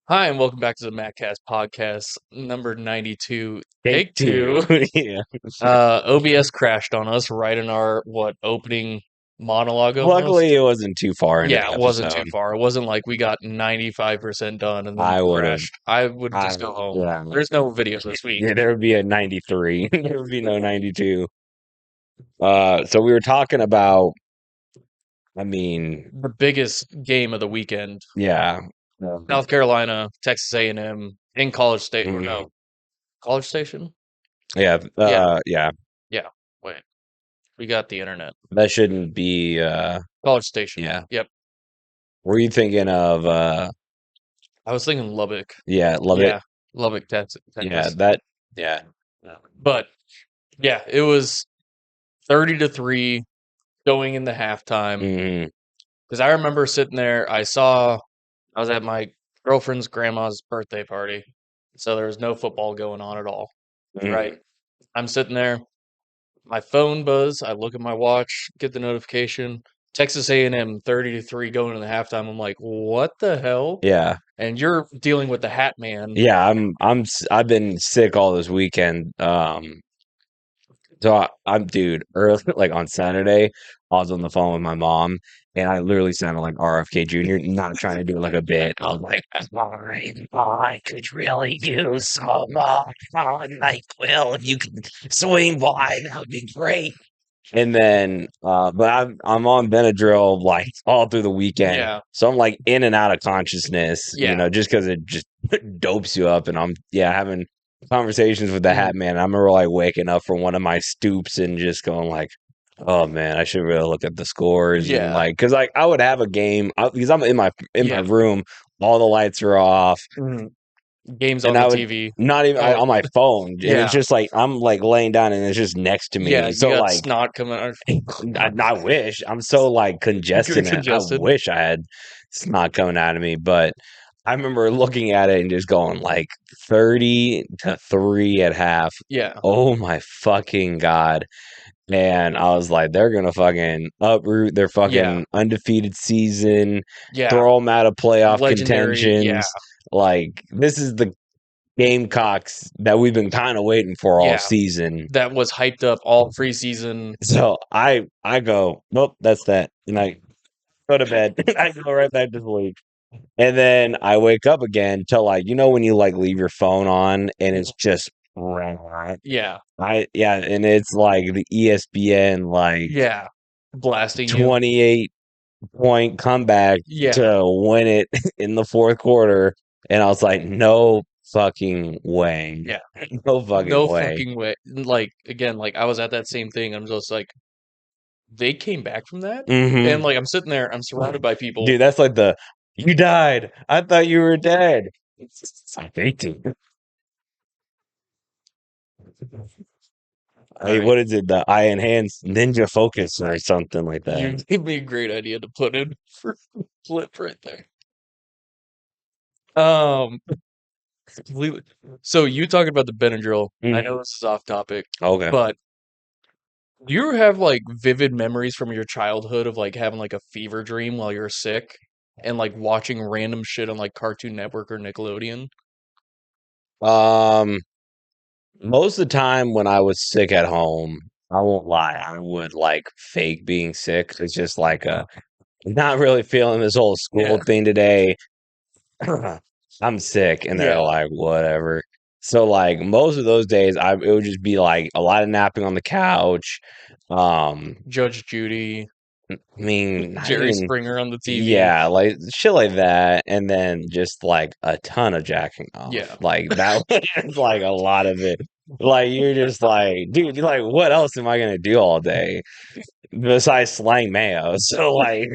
Hi, and welcome back to the MattCast podcast, number 92, Take take two. two. Yeah. OBS crashed on us right in our, opening monologue Luckily, almost. it wasn't too far into Yeah, the it wasn't too episode. far. It wasn't like we got 95% done and then I would have. crashed. I would I just go home. yeah. There's no video this week. Yeah, there would be a 93. There would be no 92. So we were talking about. I mean, The biggest game of the weekend. yeah. South Carolina, Texas A&M, in College Station, or Mhm. no, College Station? Yeah. Yeah, Yeah. yeah. Wait, we got the internet. That shouldn't be. College Station. Yeah. Yep. Were you thinking of? I was thinking Lubbock. Yeah. Love it. Yeah, Lubbock, Texas. Yeah. Texas. That. Yeah. But yeah, it was 30-3 going into halftime. Hmm. Because I remember sitting there, I was at my girlfriend's grandma's birthday party. So there was no football going on at all. Right. I'm sitting there, my phone buzz, I look at my watch, get the notification. Texas A&M 30-3 going into the halftime. I'm like, what the hell? Yeah. And you're dealing with the Hat Man. Yeah. I've been sick all this weekend. So I'm dude, early like on Saturday, I was on the phone with my mom and I literally sounded like RFK Jr., not trying to do like a bit. I was like, sorry, I could really use some NyQuil if you can swing by, that would be great. And then but I'm on Benadryl like all through the weekend. Yeah. So I'm like in and out of consciousness, Yeah. just because it just dopes you up. And I'm having conversations with the Hat Mhm. Man. I remember like waking up from one of my stoops and just going like, "Oh man, I should really look at the scores." And Yeah. like, because like I would have a game because I'm in my Yeah. room, all the lights are off, Mhm. Games and on the I would TV. not even Oh, on my phone, and it's yeah. just like I'm like laying down and it's just next to Yeah, me. you So got like, snot coming out. I wish I'm so like congested. And I Congested. wish I had snot coming out of me, but I remember looking at it and just going like 30-3 at half. Yeah. Oh my fucking god! And I was like, they're gonna fucking uproot their Yeah. fucking undefeated season, Yeah. throw them out of playoff Legendary. Yeah. contentions. Like this is the Gamecocks that we've been kind of waiting for all Yeah. season. That was hyped up all preseason. So I go, nope, that's that. And I go to bed. I go right back to sleep. And then I wake up again till like, when you like leave your phone on and it's just red. Yeah. And it's like the ESPN like Yeah. Blasting you. 28-point comeback Yeah. to win it in the fourth quarter. And I was like, no fucking way. Yeah. No fucking No way. fucking way. Like, again, like I was at that same thing. I'm just like, they came back from that? And Hmm. like I'm sitting there, I'm surrounded by people. Dude, that's like you died. I thought you were dead. I hate to. Hey, Alright. what is it? The I enhanced ninja focus or something like You that. gave me a great idea to put in for clip right there. Um completely. So you talking about the Benadryl. I know this is off topic, Okay. but do you have like vivid memories from your childhood of like having like a fever dream while you're sick and like watching random shit on like Cartoon Network or Nickelodeon? Um, most of the time when I was sick at home, I won't lie, I would like fake being sick. It's just like not really feeling this whole school Yeah. thing today. I'm sick, and they're Yeah. like, whatever. So like most of those days, it would just be like a lot of napping on the couch. Judge Judy, I mean, not Jerry even Springer on the TV. yeah, like shit like that, and then just like a ton of jacking Yeah. off. Like that was like a lot of it. Like you're just like, dude, you're like, what else am I gonna do all day besides slang mayo? So like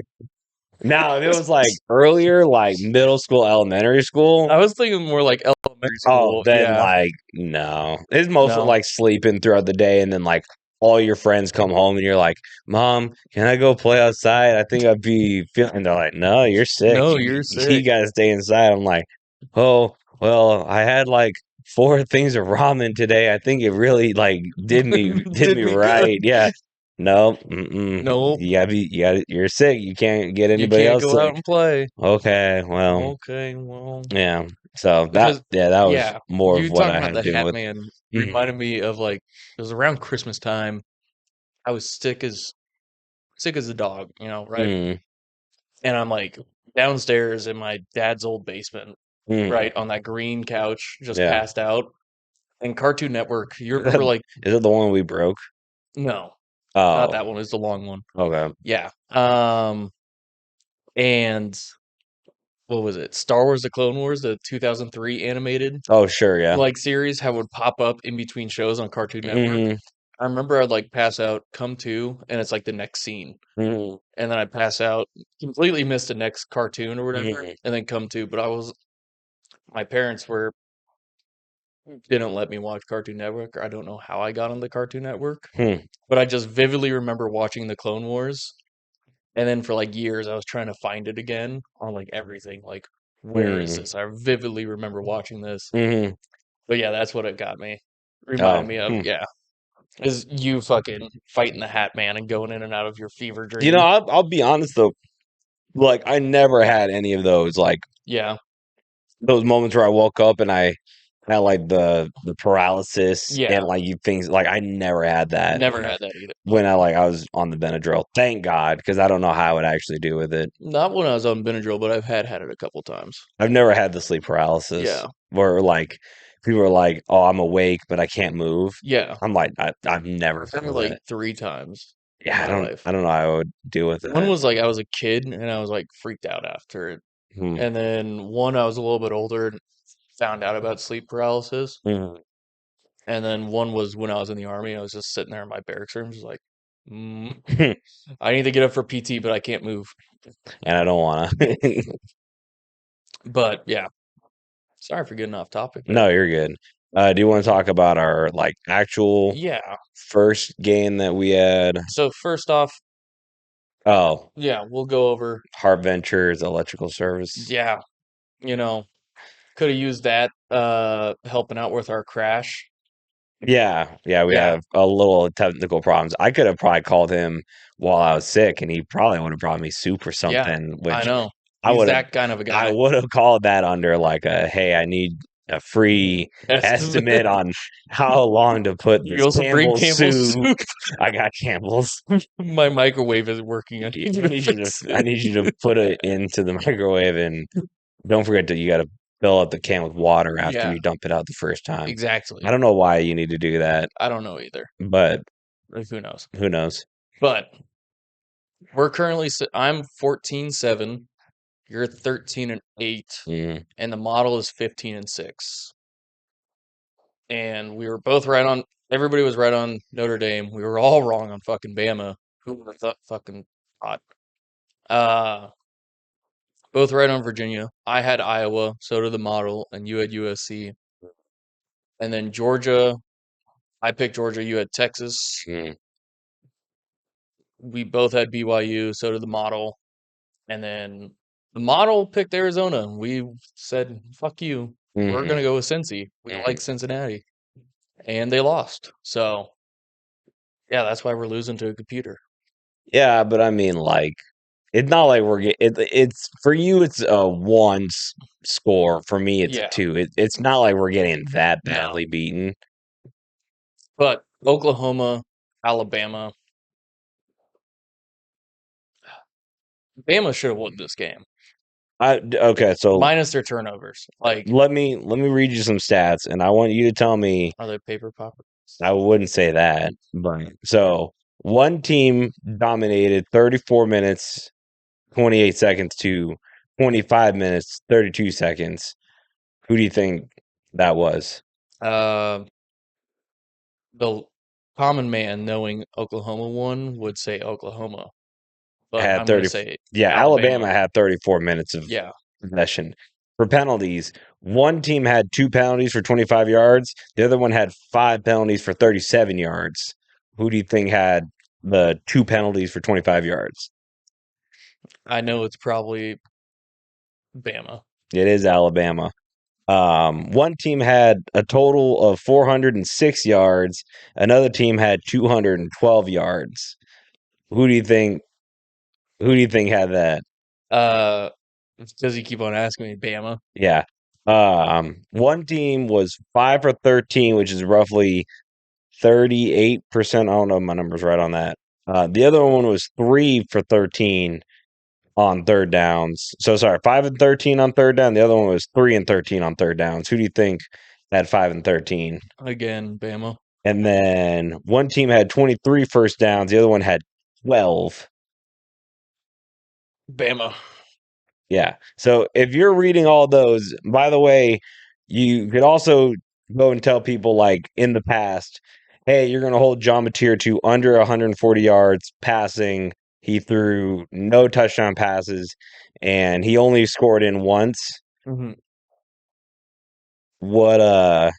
now if it was like earlier, like middle school, elementary school. I was thinking more like elementary Oh, school. then Yeah. like no. It's mostly No. like sleeping throughout the day and then like all your friends come home and you're like, "Mom, can I go play outside? I think I'd be feeling." And they're like, "No, you're sick. No, You you're you sick. gotta stay inside." I'm like, "Oh, well, I had like four things of ramen today. I think it really like did me Did me good. right." Yeah. No, Nope. you're sick. You can't get You anybody can't else go out sick. and play. Okay, well, Okay, well, yeah. So because that was yeah, more of you what talking I about had to the deal Hat with. Man Mhm. reminded me of like it was around Christmas time. I was sick as a dog, right? Mhm. And I'm like downstairs in my dad's old basement, Mhm. right, on that green couch, just Yeah. passed out. And Cartoon Network, you Is that, remember like is that the one we broke? no, not Oh, that one, it's the long one. okay. Yeah. And what was it? Star Wars: The Clone Wars, the 2003 animated Oh, sure, yeah. like series, how it would pop up in between shows on Cartoon Network. Mhm. I remember I'd like pass out, come to, and it's like the next scene. Mhm. And then I'd pass out, completely miss the next cartoon or whatever, Mhm. and then come to. But my parents didn't let me watch Cartoon Network. I don't know how I got on the Cartoon Network, Hmm. but I just vividly remember watching the Clone Wars. And then for like years, I was trying to find it again on like everything. Like, where is Mhm. this? I vividly remember watching this. Mhm. But yeah, that's what it got me. Reminded Oh, me of, hmm. yeah, is you fucking fighting the Hat Man and going in and out of your fever You know, dream. I'll be honest though. Like, I never had any of those. Like Yeah, those moments where I woke up and I had like the paralysis yeah, and like you things. Like I never had that never had that either. when I was on the Benadryl. Thank God, because I don't know how I would actually do with it. Not when I was on Benadryl, but I've had it a couple times. I've never had the sleep paralysis Yeah, where like people are like, "Oh, I'm awake, but I can't move." yeah. I'm like, I've never I've had it felt like that. 3 times in Yeah, my life. I don't know how I would deal with One that. was like I was a kid and I was like freaked out after it. Hmm. And then one I was a little bit older and found out about sleep paralysis. Mhm. And then one was when I was in the army. I was just sitting there in my barracks room, just like, mm, I need to get up for PT, but I can't move. And I don't want to. But yeah, sorry for getting off topic there. No, you're good. Do you want to talk about our like actual Yeah. first game that we had? So first off, Oh, yeah, we'll go over. Hart Ventures Electrical Service. Yeah, you know, could have used that helping out with our crash. Yeah, we Yeah, have a little technical problems. I could have probably called him while I was sick, and he probably would have brought me soup or yeah, something, I which know. I He's would have that kind of a I guy. would have called that under like a, hey, I need a free Estimate. estimate on how long to put You this also bring Campbell's Campbell's soup. soup. I got Campbell's. My microwave is working. I need you to fix I it. need you to put it into the microwave, and don't forget that you got to fill up the can with water after Yeah, you dump it out the first time. I exactly. don't know why you need to do that, I don't know either. but Like, who knows? who knows? But we're currently, I'm 14-7. You're 13-8. Mm, And the model is 15-6. And we were both right on, everybody was right on Notre Dame. We were all wrong on fucking Bama. Who would have thought fucking hot? Uh, both right on Virginia. I had Iowa, so did the model, and you had USC. And then Georgia, I picked Georgia, you had Texas. mm, We both had BYU, so did the model. And then the model picked Arizona. We said, fuck you. We're mhm, going to go with Cincy. We like mhm. Cincinnati. And they lost. So, yeah, that's why we're losing to a computer. Yeah, but I mean, like, it's not like we're it's for you. It's a one score. For me, it's a Yeah, two. It's not like we're getting that no. badly beaten. But Oklahoma, Alabama, Bama should have won this game, Okay, so minus their turnovers. Like, let me read you some stats, and I want you to tell me. are they paper poppers? I wouldn't say that, but so one team dominated 34 minutes, 28 seconds to 25 minutes, 32 seconds. Who do you think that was? Uh, the common man, knowing Oklahoma won, would say Oklahoma, but Had I'm going to 30. say Yeah, Alabama Alabama. had 34 minutes of Yeah, possession. For penalties, one team had 2 penalties for 25 yards. The other one had 5 penalties for 37 yards. Who do you think had the 2 penalties for 25 yards? I know it's probably Bama. It is Alabama. One team had a total of 406 yards. Another team had 212 yards. Who do you think? Who do you think had that? It's because you keep on asking me, Bama. Yeah. One team was 5 for 13, which is roughly 38%. I don't know if my number's right on that. The other one was 3 for 13 on third downs. So sorry, 5 and 13 on third down. The other one was 3 and 13 on third downs. Who do you think had 5 and 13? Again, Bama. And then one team had 23 first downs. The other one had 12. Bama. Yeah. So if you're reading all those, by the way, you could also go and tell people like in the past, hey, you're going to hold John Mateer to under 140 yards passing. He threw no touchdown passes and he only scored in once. Mm-hmm. What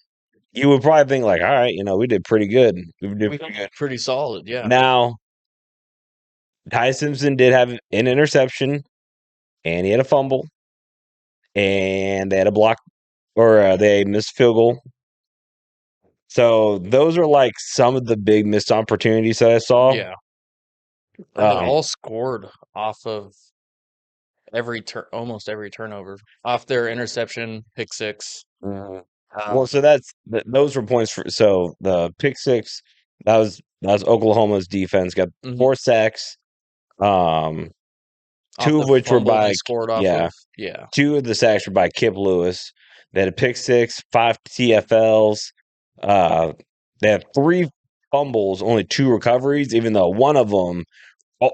you would probably think like, all right, we did pretty good. We did We pretty good. pretty solid, yeah. Now, Ty Simpson did have an interception and he had a fumble and they had a block or they missed field goal. So those are like some of the big missed opportunities that I saw. Yeah. And they all scored off of almost every turnover. Off their interception, pick six. Well, so those were points for so the pick six that was Oklahoma's defense got Mhm. 4 sacks, Off two of the which were fumble they by scored off yeah, of. Yeah. 2 of the sacks were by Kip Lewis. They had a pick six, 5 TFLs. They had 3 fumbles, only 2 recoveries, even though one of them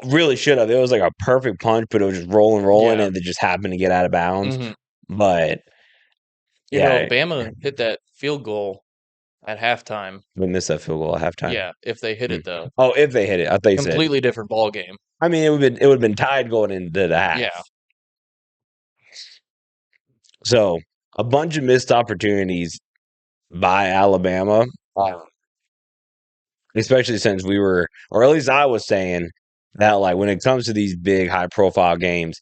really should have. It was like a perfect punch, but it was just rolling, Yeah. and it just happened to get out of bounds. Mhm. But You know, yeah, Bama hit that field goal at halftime. we missed that field goal at halftime. Yeah, if they hit it Mm. though. Oh, if they hit it, I thought you said. Completely different ball game. I mean, it would have been tied going into the half. Yeah. So a bunch of missed opportunities by Alabama, especially since we were, or at least I was saying that like when it comes to these big high profile games,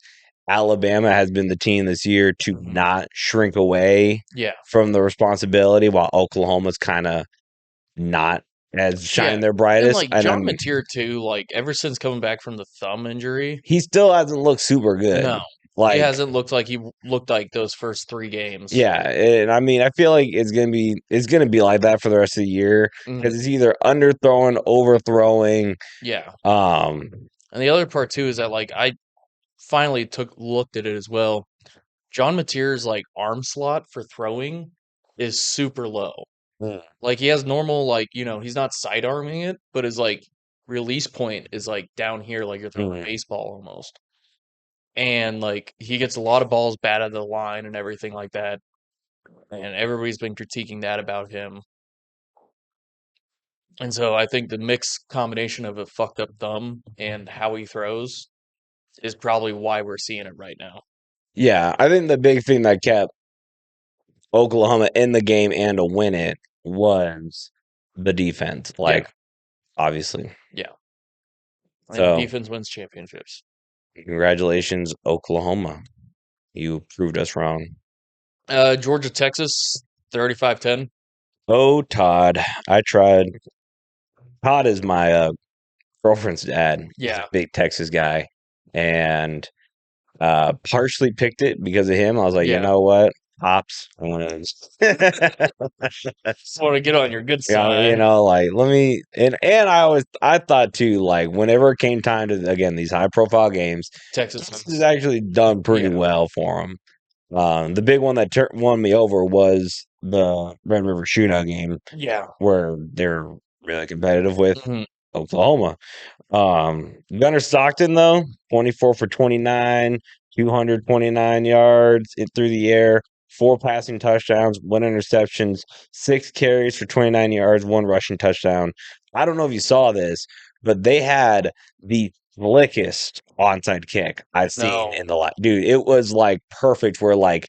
Alabama has been the team this year to Mhm. not shrink away Yeah. from the responsibility, while Oklahoma's kind of not as shine their brightest. And like John Mateer too, like ever since coming back from the thumb injury, he still hasn't looked super good. no. He Like hasn't looked like he looked like those first 3 games. yeah, and I mean, I feel like it's gonna be like that for the rest of the year because Mhm. it's either underthrowing, overthrowing. Yeah. Um, And the other part too is that like I finally looked at it as well. John Mateer's like arm slot for throwing is super low. Mm. Like he has normal he's not side arming it, but his like release point is like down here like you're throwing a baseball almost. And like he gets a lot of balls bad out of the line and everything like that. And everybody's been critiquing that about him. And so I think the mixed combination of a fucked up thumb and how he throws is probably why we're seeing it right now. yeah, I think the big thing that kept Oklahoma in the game and to win it was the defense. Like obviously, Yeah. I think so defense wins championships. congratulations, Oklahoma. You proved us wrong. Georgia, Texas, 35-10. Oh, Todd, I tried. Todd is my girlfriend's dad. He's a Yeah. big Texas guy, and partially picked it because of him. I was like, you Yeah. know what, Pops, I want to. Just want to get on your good Yeah, side. like let me and I thought too, like whenever it came time to again these high profile games, Texas Texas wins. has actually done pretty Yeah. well for them. The big one that won me over was the Red River Shootout game Yeah. where they're really competitive with Mhm. Oklahoma. Gunnar Stockton though, 24 for 29, 229 yards through the air, 4 passing touchdowns, 1 interceptions, 6 carries for 29 yards, 1 rushing touchdown. I don't know if you saw this, but they had the slickest onside kick I've seen No. in the life. Dude, it was like perfect where like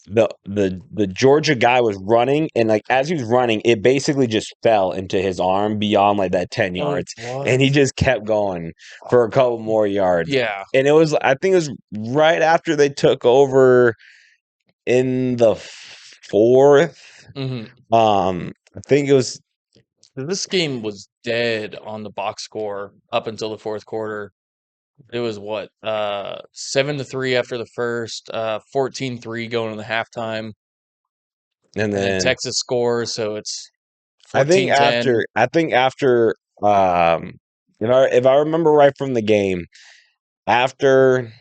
the Georgia guy was running and like as he was running, it basically just fell into his arm beyond like that 10 Oh, yards. what? And he just kept going for a couple more yards. Yeah. And I think it was right after they took over in the fourth. Mhm. I think it was This game was dead on the box score up until the fourth quarter. It was what, 7-3 after the first, 14-3 going into the halftime, And and then then Texas scores, so it's I think 14-10. after if I remember right from the game, after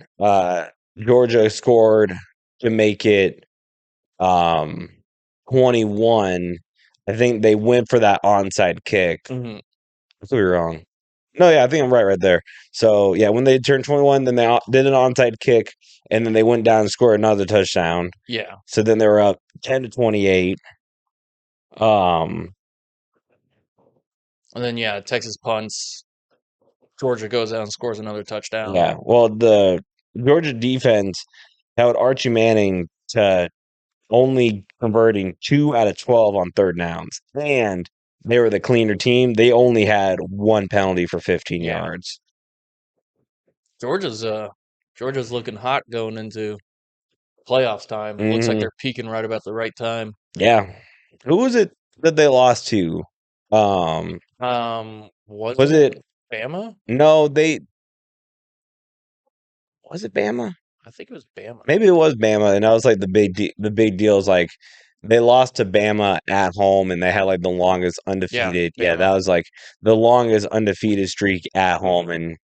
Georgia scored to make it um 21, I think they went for that onside kick. Mhm. I could be wrong. No, yeah, I think I'm right there. So yeah, when they turned 21, then they did an onside kick, and then they went down and scored another touchdown. Yeah. So then they were up 10-28. Um, And then, yeah, Texas punts. Georgia goes out and scores another touchdown. yeah. Well, the Georgia defense held Archie Manning to only converting 2 out of 12 on third downs, and they were the cleaner team. They only had one penalty for 15 Yeah. yards. Georgia's Georgia's looking hot going into playoffs time. Looks like Mhm. they're peaking right about the right time. Yeah. Who was it that they lost to? Was Was it it Bama? no, they was it Bama? I think it was Bama. Maybe it was Bama, and that was like the big deal is like they lost to Bama at home, and they had like the longest Yeah, undefeated. Yeah, Bama. that was like the longest undefeated streak at home, and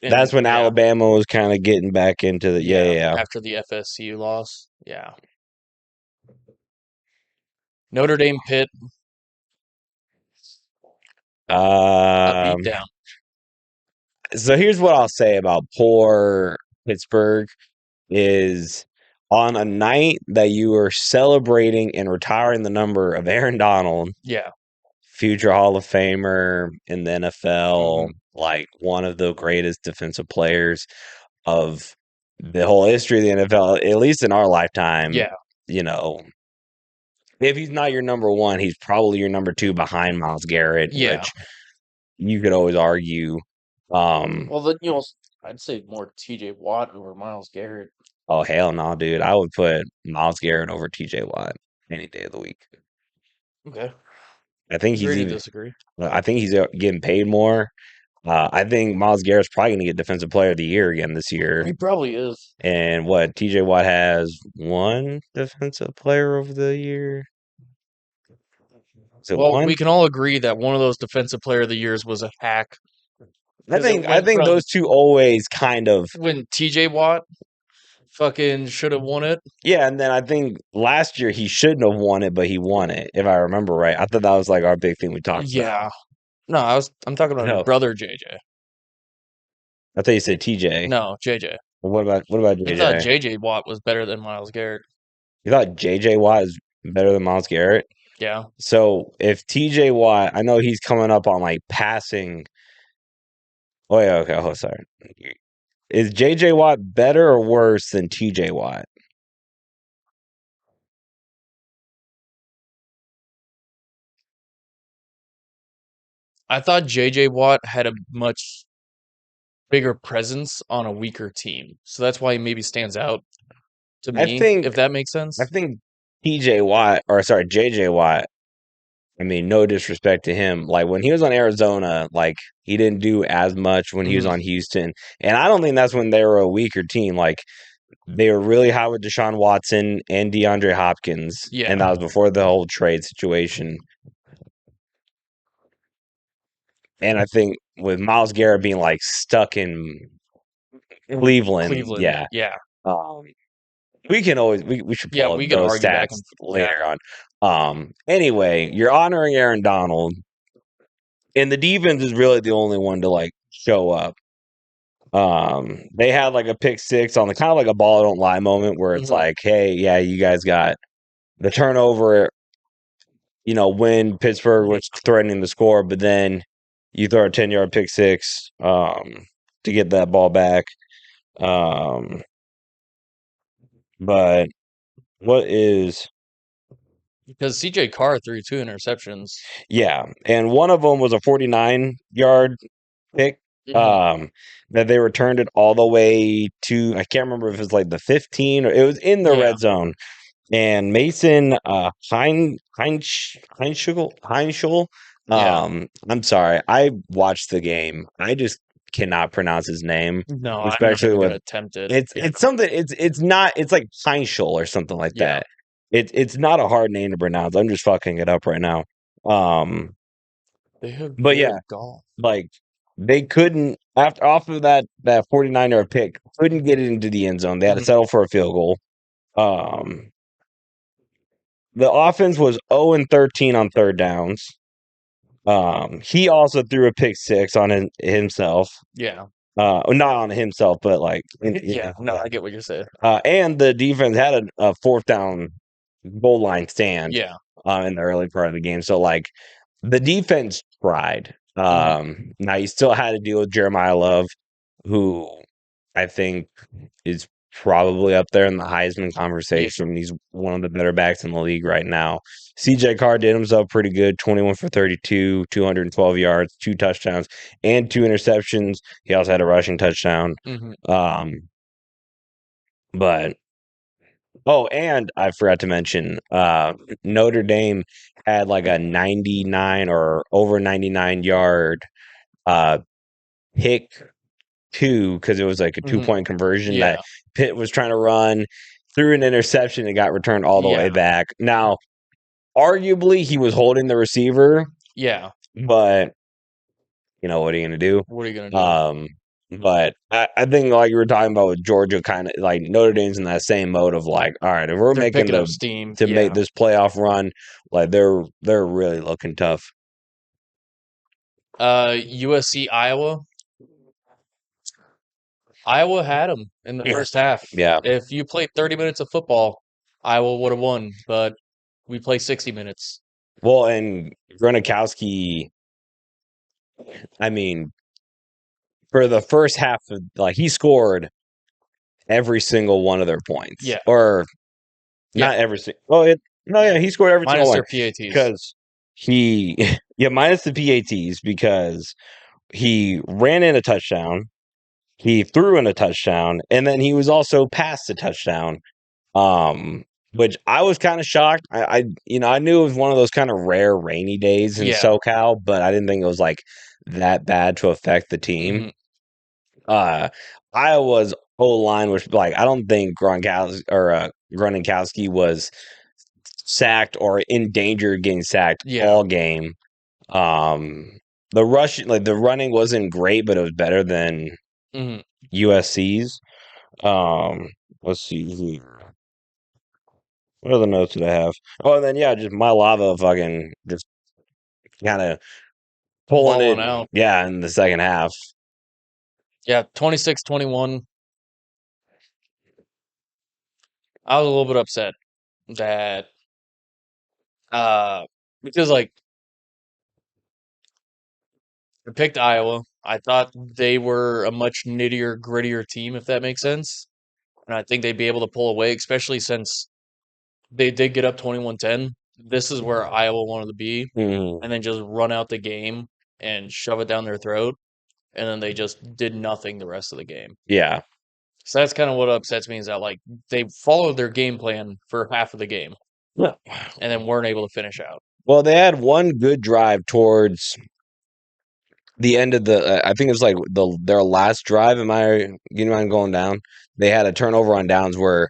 that's And when yeah, Alabama was kind of getting back into the yeah. after the FSU loss. Yeah. Notre Dame Pitt got beat Um, down. so here's what I'll say about poor Pittsburgh is on a night that you are celebrating and retiring the number of Aaron Donald, Yeah. future Hall of Famer in the NFL, Mhm. like one of the greatest defensive players of the whole history of the NFL, at least in our lifetime. Yeah. You know, if he's not your number one, he's probably your number two behind Miles Garrett, Yeah. which you could always argue. Well, then I'd say more TJ Watt over Miles Garrett. Oh hell no, dude! I would put Miles Garrett over TJ Watt any day of the week. Okay. I think he's Agree to even. disagree. I think he's getting paid more. I think Miles Garrett's probably going to get Defensive Player of the Year again this year. He probably is. And what TJ Watt has one Defensive Player of the Year. Is it Well, one? we can all agree that one of those defensive player of the years was a hack. I 'Cause it think I went think from those two always kind of when TJ Watt fucking should have won it. yeah. And then I think last year he shouldn't have won it, but he won it if I remember right. I thought that was like our big thing we talked about. Yeah. No, I'm talking about his No, brother JJ. I thought you said TJ. No, JJ. Well, what about He thought JJ? JJ Watt was better than Miles Garrett. You thought JJ Watt is better than Miles Garrett? Yeah. So if TJ Watt, I know he's coming up on like passing. Oh yeah, okay. Oh, sorry. Is JJ Watt better or worse than TJ Watt? I thought JJ Watt had a much bigger presence on a weaker team. So that's why he maybe stands out to I me, think if that makes I sense. think TJ Watt or sorry, JJ Watt. I mean, no disrespect to him. Like when he was on Arizona, like he didn't do as much when he was Mhm. on Houston. And I don't think that's when they were a weaker team. Like they were really high with Deshaun Watson and DeAndre Hopkins. Yeah. And that was before the whole trade situation. And I think with Miles Garrett being like stuck in Cleveland, yeah. Yeah. Um, we can always we should Yeah, pull up we could those argue back stats and yeah. later on. Anyway, you're honoring Aaron Donald, and the defense is really the only one to like show up. They had like a pick six on the kind of like a ball don't lie moment where it's Mhm. like, hey, yeah, you guys got the turnover, when Pittsburgh was threatening the score, but then you throw a 10-yard pick six to get that ball back. But what is Because CJ Carr threw 2 interceptions. yeah, and one of them was a 49-yard pick Mhm. that they returned it all the way to I can't remember if it was like the 15 or it was in the Yeah. red zone. And Mason Heinschul Yeah. I'm sorry. I watched the game. I just cannot pronounce his name, No, I'm not especially even with gonna attempt it. it's Yeah. it's something it's not it's like Heinschel or something like Yeah. that. It's not a hard name to pronounce. I'm just fucking it up right now. Um, They have but Jared yeah, Goff. like they couldn't after off of that 49-yard pick, couldn't get it into the end zone. They had to Mhm. settle for a field goal. Um, the offense was 0 and 13 on third downs. He also threw a pick six on himself. Yeah. Not on himself, but like Yeah. No, I get what you're saying. and the defense had a fourth down goal line stand Yeah. in the early part of the game. So like the defense tried. Mhm. Now you still had to deal with Jeremiah Love, who I think is probably up there in the Heisman Yeah. conversation. He's one of the better backs in the league right now. CJ Carr did himself pretty good, 21 for 32, 212 yards, 2 touchdowns, and 2 interceptions. He also had a rushing touchdown. Mhm. Um, but and I forgot to mention, Notre Dame had like a 99 or over 99-yard uh pick two because it was like a Mhm. 2-point conversion that Yeah. Pitt was trying to run, threw an interception and got returned all the way Yeah. back. Now, arguably, he was holding the receiver, Yeah. but what are you going to do? What are you gonna do? Um, but I think, like you were talking about with Georgia, kind of like Notre Dame's in that same mode of like, all right, if we're They're making picking up steam. to make Yeah. this playoff run, like they're really looking tough. USC Iowa. Iowa had them in the Yeah. first half. Yeah. If you played 30 minutes of football, Iowa would have won, but we play 60 minutes. Well, and Gronikowski, I mean, for the first half of like he scored every single one of their points, Yeah. or Yeah. not every single. Oh, no, yeah, he scored every single Minus one their PATs. because he, yeah, minus the PATs because he ran in a touchdown, he threw in a touchdown, and then he was also past a touchdown. Um, which I was kind of shocked. I knew it was one of those kind of rare rainy days in Yeah. SoCal, but I didn't think it was like that bad to affect the team. Hmm. Uh, Iowa's whole line was like, I don't think Gronkowski was sacked or in danger of getting sacked Yeah. all game. Um, the running wasn't great, but it was better than Hmm. USC's. Um, let's see here. What are the notes that I have? Oh, and then yeah, just my lava fucking just kind of pulling it. Balling out. Yeah, in the second half. Yeah. 26-21. I was a little bit upset that, uh, because like I picked Iowa. I thought they were a much nittier, grittier team, if that makes sense. And I think they'd be able to pull away, especially since they did get up 21-10. This is where Iowa wanted to be, Mhm. and then just run out the game and shove it down their throat. And then they just did nothing the rest of the game. Yeah. So that's kind of what upsets me is that like they followed their game plan for half of the game Yeah. and then weren't able to finish out. Well, they had one good drive towards the end of I think it was like their last drive. Am I getting mine going down? They had a turnover on downs where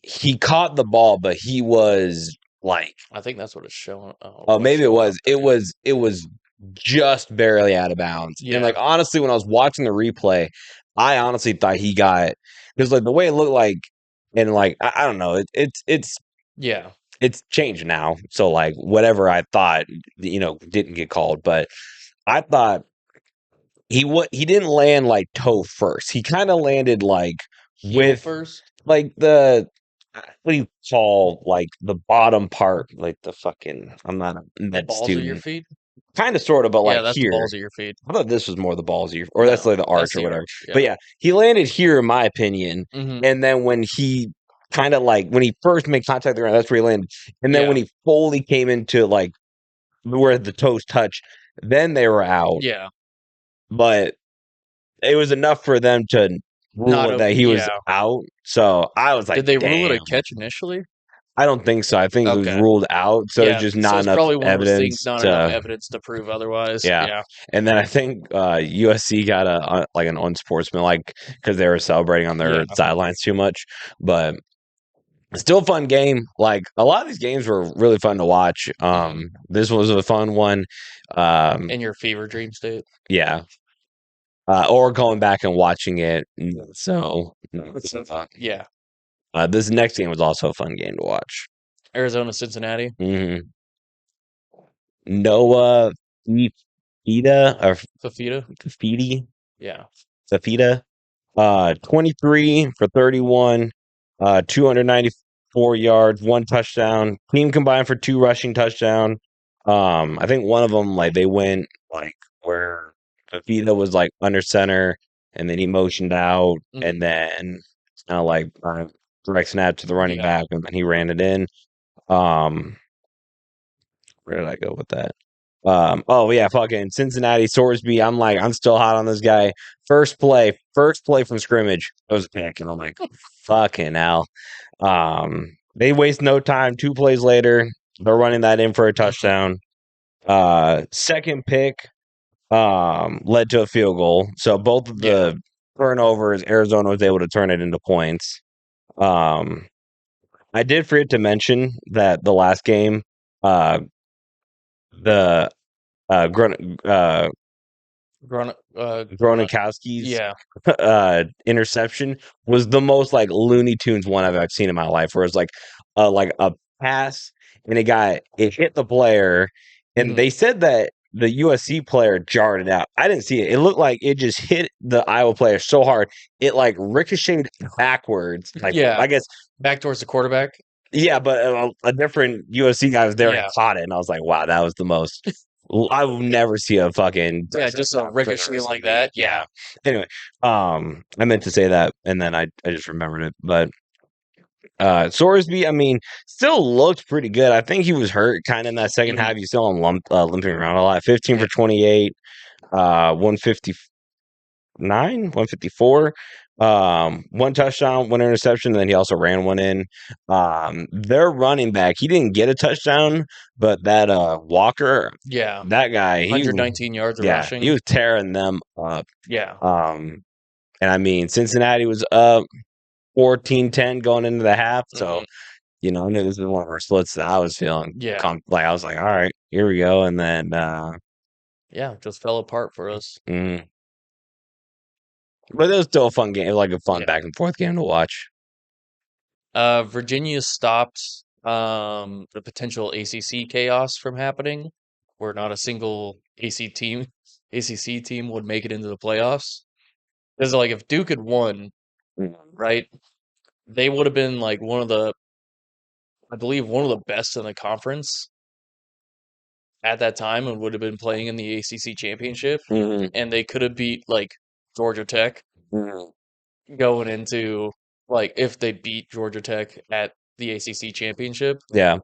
he caught the ball, but he was like, I think that's what it's showing. oh, What's maybe it showing up was. for me. It was just barely out of bounds. And Yeah, like honestly, when I was watching the replay, I honestly thought he got because like the way it looked like, and like I don't know, yeah, it's changed now. So like whatever I thought, didn't get called, but I thought he didn't land like toe first. He kind of landed like heel with first, like the what do you call like the bottom part, like the fucking I'm not a the med balls of your student. feet. Kind of sort of, but Yeah, like that's the here. balls of your feet. I thought this was more the ballsy, or that's No, like the that's arch or the whatever. arch. But Yeah. yeah, he landed here, in my opinion. Hmm. And then when he kind of like when he first made contact with the ground, that's where he landed. And then Yeah. when he fully came into like where the toes touch, then they were out. Yeah. But it was enough for them to rule Not it a that he was yeah. out. So I was like, Did they rule it a damn. catch initially? I don't think so. I think it was Okay. ruled out, so it's just So not it's enough probably one of those things, evidence not enough to. evidence to prove otherwise. Yeah, Yeah. and then I think USC got like an unsportsmanlike because they were celebrating on their Yeah. sidelines too much, but still a fun game. Like a lot of these games were really fun to watch. This was a fun one. In your fever dream state. Yeah, or going back and watching it. So Yeah. this next game was also a fun game to watch. Arizona, Cincinnati. hmm Noah Fifita or Fafita. Fafiti Yeah. Fafita, 23 for 31, 294 yards, one touchdown. Team combined for two rushing touchdown. I think one of them like they went like where Fafita was like under center, and then he motioned out, and then kind of like direct snap to the running Yeah. back, and then he ran it in. Um, where did I go with that? Oh yeah, fucking Cincinnati Sorsby. I'm still hot on this guy. First play from scrimmage. It was a pick, and I'm like, fucking hell. They waste no time. 2 plays later, they're running that in for a touchdown. Second pick, led to a field goal. So both of the turnovers, Arizona was able to turn it into points. I did forget to mention that the last game, the Grun- Gronikowski's Yeah. interception was the most like Looney Tunes one I've ever seen in my life. Where it's like a pass and it hit the player, and they said that the USC player jarred it out. I didn't see it. It looked like it just hit the Iowa player so hard it like ricocheted backwards. Like Yeah. I guess Back towards the quarterback. yeah, but a different USC guy was there and Yeah. caught it, and I was like, wow, that was the most. I will never see a fucking Just a ricochet like that. Yeah. Anyway, I meant to say that, and then I just remembered it. But Sorsby, I mean, still looked pretty good. I think he was hurt kind of in that second half. He's still limping around a lot. 15 for 28, 154. One touchdown, one interception, and then he also ran one in. Their running back, he didn't get a touchdown, but that Walker, that guy, 119 yards of rushing. he was tearing them up. Yeah. And I mean, Cincinnati was up 14-10 going into the half, so I knew this was one of our splits that I was feeling. Yeah. Like I was like, all right, here we go, and then just fell apart for us. But it was still a fun game, like a fun back and forth game to watch. Virginia stopped the potential ACC chaos from happening, where not a single ACC team would make it into the playoffs. Because like if Duke had won, right, they would have been like I believe one of the best in the conference at that time, and would have been playing in the ACC championship, and they could have beat like Georgia Tech going into like if they beat Georgia Tech at the ACC championship. Yeah.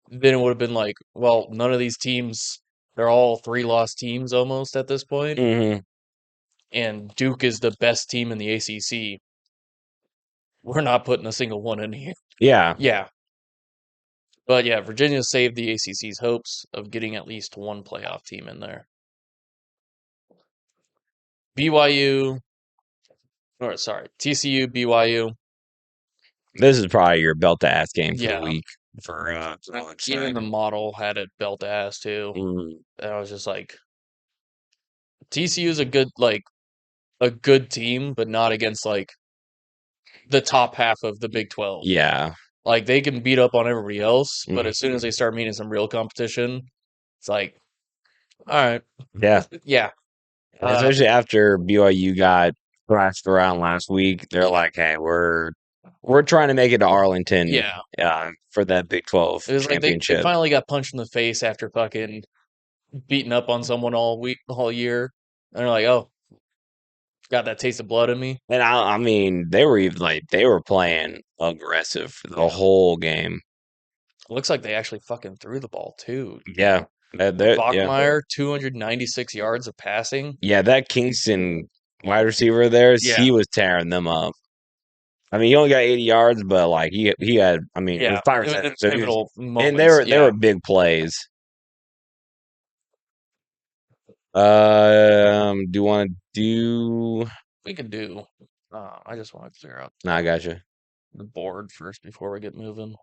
Then it would have been like, well, none of these teams, they're all 3-loss teams almost at this point. And Duke is the best team in the ACC. We're not putting a single one in here. Yeah. Yeah. But yeah, Virginia saved the ACC's hopes of getting at least one playoff team in there. TCU, BYU. This is probably your belt to ass game for the week. For even the model had it belt to ass too. And I was just like, TCU is a good team, but not against like the top half of the Big 12. Yeah. Like they can beat up on everybody else, but as soon as they start meeting some real competition, it's like, all right. Yeah. Yeah. Especially after BYU got thrashed around last week, they're like, hey, we're trying to make it to Arlington for that Big 12 it was championship. Like they finally got punched in the face after fucking beating up on someone all year. And they're like, oh, got that taste of blood in me. And I mean, they were playing aggressive for the whole game. Looks like they actually fucking threw the ball too. Yeah. Bachmeier, 296 yards of passing. Yeah, that Kingston wide receiver there, he was tearing them up. I mean, he only got 80 yards, but like he had. I mean, it was Yeah, 5 receptions, in so he was, pivotal and moments. they Yeah, were big plays. Do you want to do? we can do. I just want to clear out Nah, I got you. the board first before we get moving.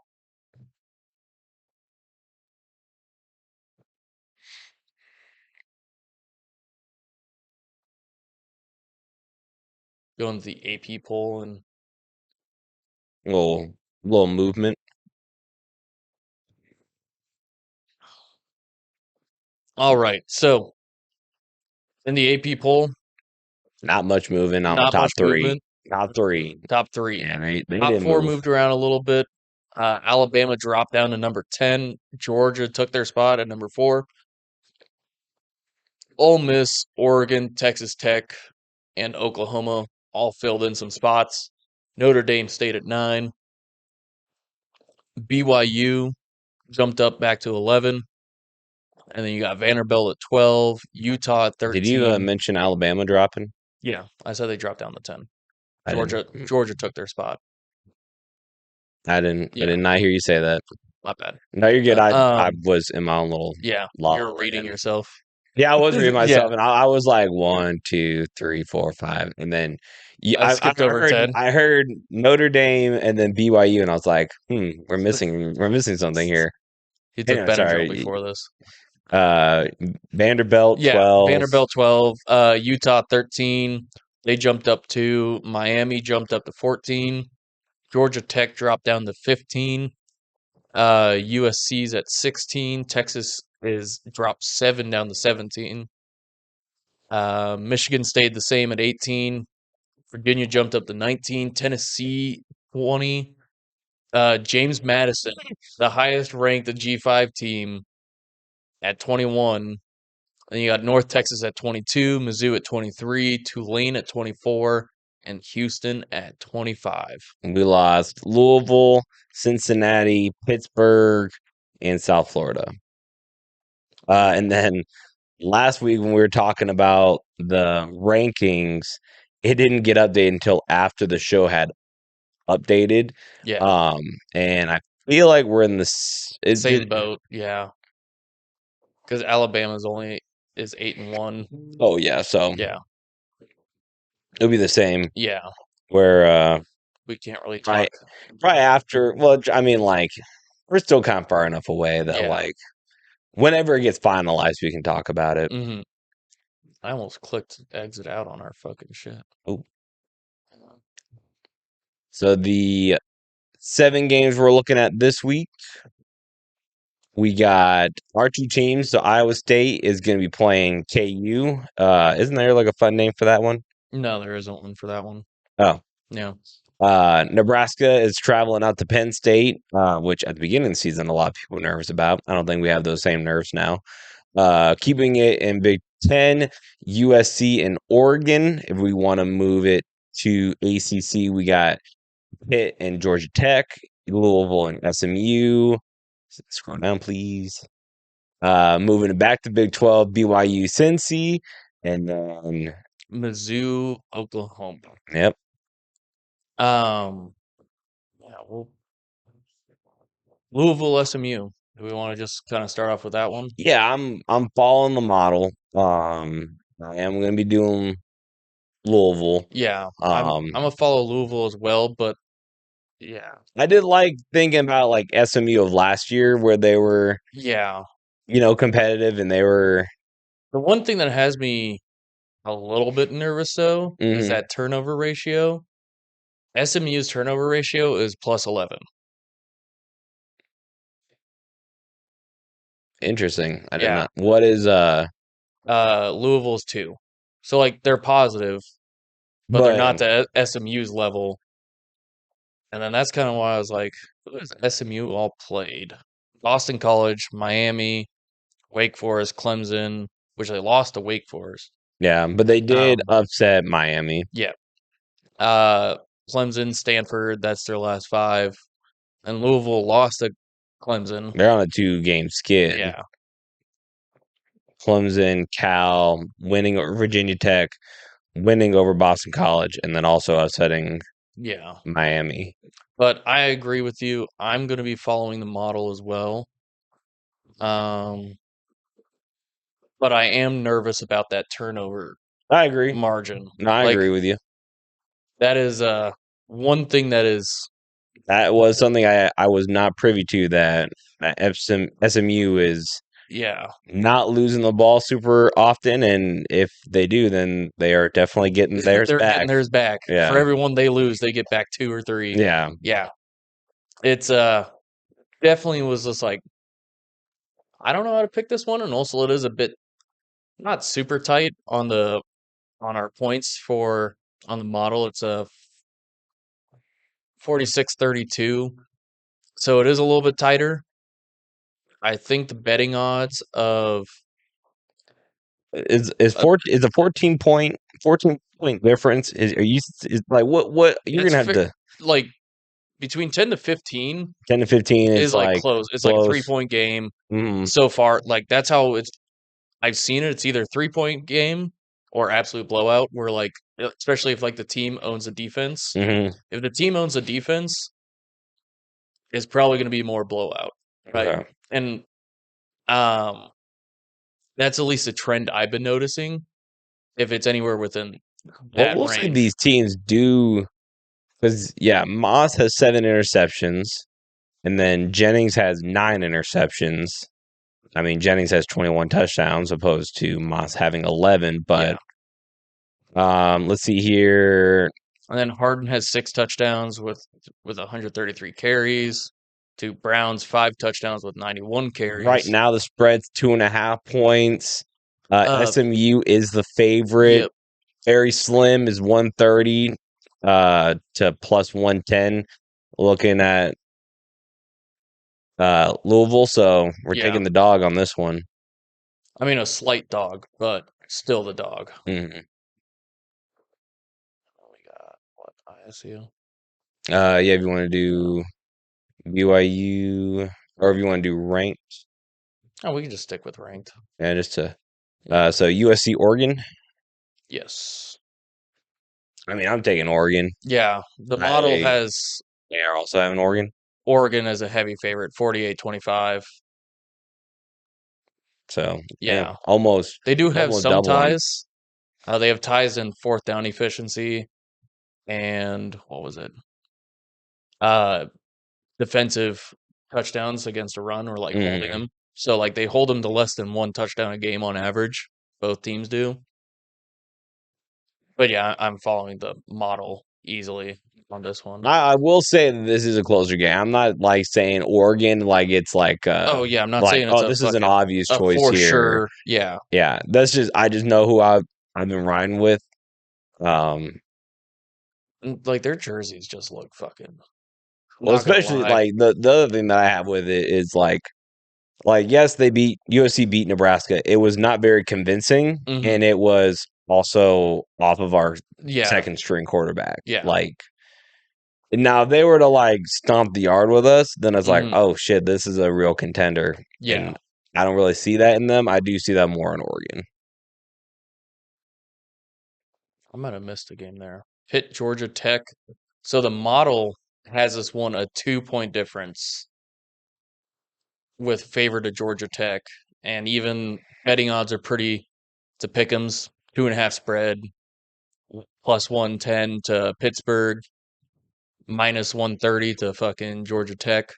Go into the AP poll and Little movement. all right. So in the AP poll, Not much moving on the not top much three. movement. Top three. Top three. Yeah, they Top didn't four move. moved around a little bit. Alabama dropped down to number 10. Georgia took their spot at number 4. Ole Miss, Oregon, Texas Tech, and Oklahoma all filled in some spots. Notre Dame stayed at 9. BYU jumped up back to 11. And then you got Vanderbilt at 12, Utah at Did you 13. mention Alabama dropping? Yeah, I said they dropped down to 10. I didn't. Georgia took their spot. I didn't. I Yeah, did not hear you say that. my bad. No, you're good. I Um, was in my own little yeah, la you're la reading land. yourself. Yeah, I was reading Yeah, myself, and I was like 1, 2, 3, 4, 5, and then I skipped over 10. I heard Notre Dame and then BYU, and I was like, we're missing something here. He took Anyway, Benadryl sorry. before this. Uh, Vanderbilt Yeah, 12. Vanderbilt 12, Utah 13. They jumped up to Miami, jumped up to 14. Georgia Tech dropped down to 15. USC's at 16. Texas is dropped 7 down to 17. Michigan stayed the same at 18. Virginia jumped up to 19. Tennessee 20. James Madison, the highest ranked G5 team, at 21. Then you got North Texas at 22, Mizzou at 23, Tulane at 24, and Houston at 25. We lost Louisville, Cincinnati, Pittsburgh, and South Florida. And then last week when we were talking about the rankings, it didn't get updated until after the show had updated. Yeah, And I feel like we're in this. same boat. Yeah, because Alabama's only is 8-1. Oh yeah, so Yeah, it'll be the same. yeah. Where We can't really right, talk. right after. Well, I mean, like we're still kind of far enough away that Yeah. like whenever it gets finalized, we can talk about it. Hmm. I almost clicked exit out on our fucking shit. Oh, so the 7 games we're looking at this week. We got our 2 teams. So Iowa State is going to be playing KU. Isn't there like a fun name for that one? No, there isn't one for that one. Oh, Yeah. Nebraska is traveling out to Penn State, which at the beginning of the season, a lot of people were nervous about. I don't think we have those same nerves now. Keeping it in Big Ten, USC and Oregon. If we want to move it to ACC, we got Pitt and Georgia Tech, Louisville and SMU. Scroll down, please. Moving it back to Big 12, BYU, Cincy, and then Mizzou, Oklahoma. yep. Yeah, well, Louisville, SMU. Do we want to just kind of start off with that one? Yeah, I'm following the model. I am going to be doing Louisville. Yeah, I'm gonna follow Louisville as well, but yeah, I did like thinking about like SMU of last year where they were, yeah. competitive and they were. The one thing that has me a little bit nervous though is Mhm. that turnover ratio. SMU's turnover ratio is plus 11. Interesting. I did Yeah. not. What is Louisville's 2. So like they're positive, but they're not but to SMU's level. And then that's kind of why I was like, who has SMU all played? Boston College, Miami, Wake Forest, Clemson, which they lost to Wake Forest. yeah, but they did Um, upset Miami. yeah. Clemson, Stanford, that's their last 5. And Louisville lost to Clemson. They're on a 2-game skid. Yeah. Clemson, Cal, winning over Virginia Tech, winning over Boston College, and then also upsetting Yeah. Miami. But I agree with you. I'm going to be following the model as well. Um, but I am nervous about that turnover I agree. margin. No, I Like agree with you. that is one thing that is That was something I was not privy to, that SMU is yeah. not losing the ball super often, and if they do, then they are definitely getting theirs They're getting back. theirs back. For Yeah. every one they lose, they get back 2 or 3. Yeah. Yeah. It's definitely was just like I don't know how to pick this one, and also it is a bit not super tight on our points for on the model. It's a 46-32, so it is a little bit tighter. I think the betting odds of uh, Is a 14 point difference, is like what you're it's gonna have to like between 10 to 15 10 to 15 is is like like close. It's like a close. 3-point game Mm-hmm. so far. Like that's how it's I've seen it. It's either 3-point game or absolute blowout. Where like especially if like the team owns a defense. Mm-hmm. If the team owns a defense, it's probably going to be more blowout, right? Okay. And um, that's at least a trend I've been noticing. If it's anywhere within Well, that we'll see range, these teams do, because yeah, Moss has 7 interceptions, and then Jennings has 9 interceptions. I mean, Jennings has 21 touchdowns opposed to Moss having 11. But yeah. let's see here. And then Harden has 6 touchdowns with 133 carries. To Brown's 5 touchdowns with 91 Right carries. now, the spread's 2.5 points. Uh, SMU is the favorite. yep, Very slim is 130 to plus 110. Looking at Louisville, so we're yeah. taking the dog on this one. I mean a slight dog, but still the dog. Mhm. We got what ISU? Yeah, if you want to do BYU, or if you want to do ranked, Oh, we can just stick with ranked. yeah, just to Yeah. so USC Oregon. Yes. I mean, I'm taking Oregon. Yeah. The model I has They are also having Oregon, Oregon as a heavy favorite, 48-25. so yeah, Yeah. almost They do have almost some double them. ties. They have ties in fourth down efficiency and what was it? Uh, defensive touchdowns against a run or like holding Mhm. them. So like they hold them to less than 1 touchdown a game on average. Both teams do. But yeah, I'm following the model easily on this one. I will say that this is a closer game. I'm not like saying Oregon like it's Oh yeah, I'm not like, saying it's oh, a this is an fucking obvious a choice for here. sure. Yeah. Yeah, that's just I just know who I've been riding with. Um, Like their jerseys just look fucking. well, Not gonna especially lie. like the other thing that I have with it is like yes, they beat USC beat Nebraska. It was not very convincing, Hmm. and it was also off of our Yeah. second string quarterback. Yeah. Like now, if they were to like stomp the yard with us, then it's like, Hmm. oh shit, this is a real contender. Yeah. And I don't really see that in them. I do see that more in Oregon. I might have missed a game there. Hit Georgia Tech. So the model has this one a 2 point difference with favor to Georgia Tech, and even betting odds are pretty to Pick'ems 2.5 spread plus 110 to Pittsburgh minus 130 to fucking Georgia Tech.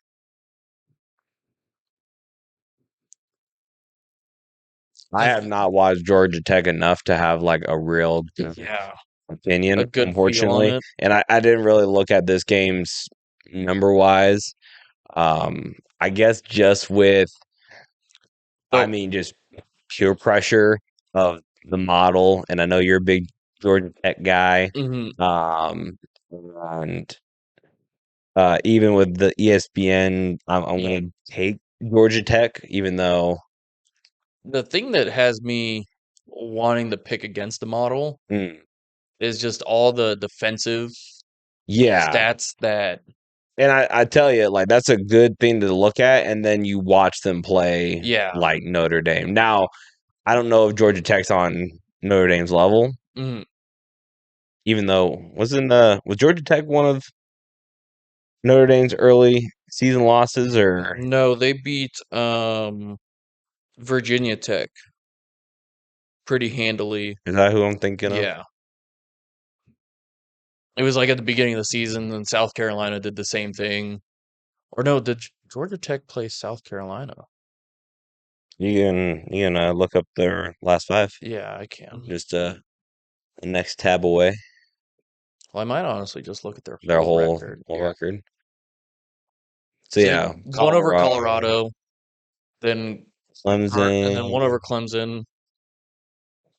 I I have th- not watched Georgia Tech enough to have like a real yeah, a opinion, good feel on unfortunately. it. And I didn't really look at this game's number wise. I guess just with, I So, mean, just pure pressure of the model. And I know you're a big Georgia Tech guy. mhm, Um, and even with the ESPN, I'm yeah. going to take Georgia Tech, even though, The thing that has me wanting to pick against the model mm, is just all the defensive yeah. stats that And I tell you, like, that's a good thing to look at. And then you watch them play yeah. like Notre Dame. Now, I don't know if Georgia Tech's on Notre Dame's level, Mhm. Even though was Georgia Tech one of Notre Dame's early season losses, or No, they beat Virginia Tech pretty handily. is that who I'm thinking of? Yeah. It was like at the beginning of the season, and South Carolina did the same thing. Or no, did Georgia Tech play South Carolina? You can look up their last five. Yeah, I can. Just the next tab away. Well, I might honestly just look at their Their whole whole record. whole Yeah. record. So So they yeah, won over Colorado, Colorado, then Hart, and then Clemson, one over Clemson,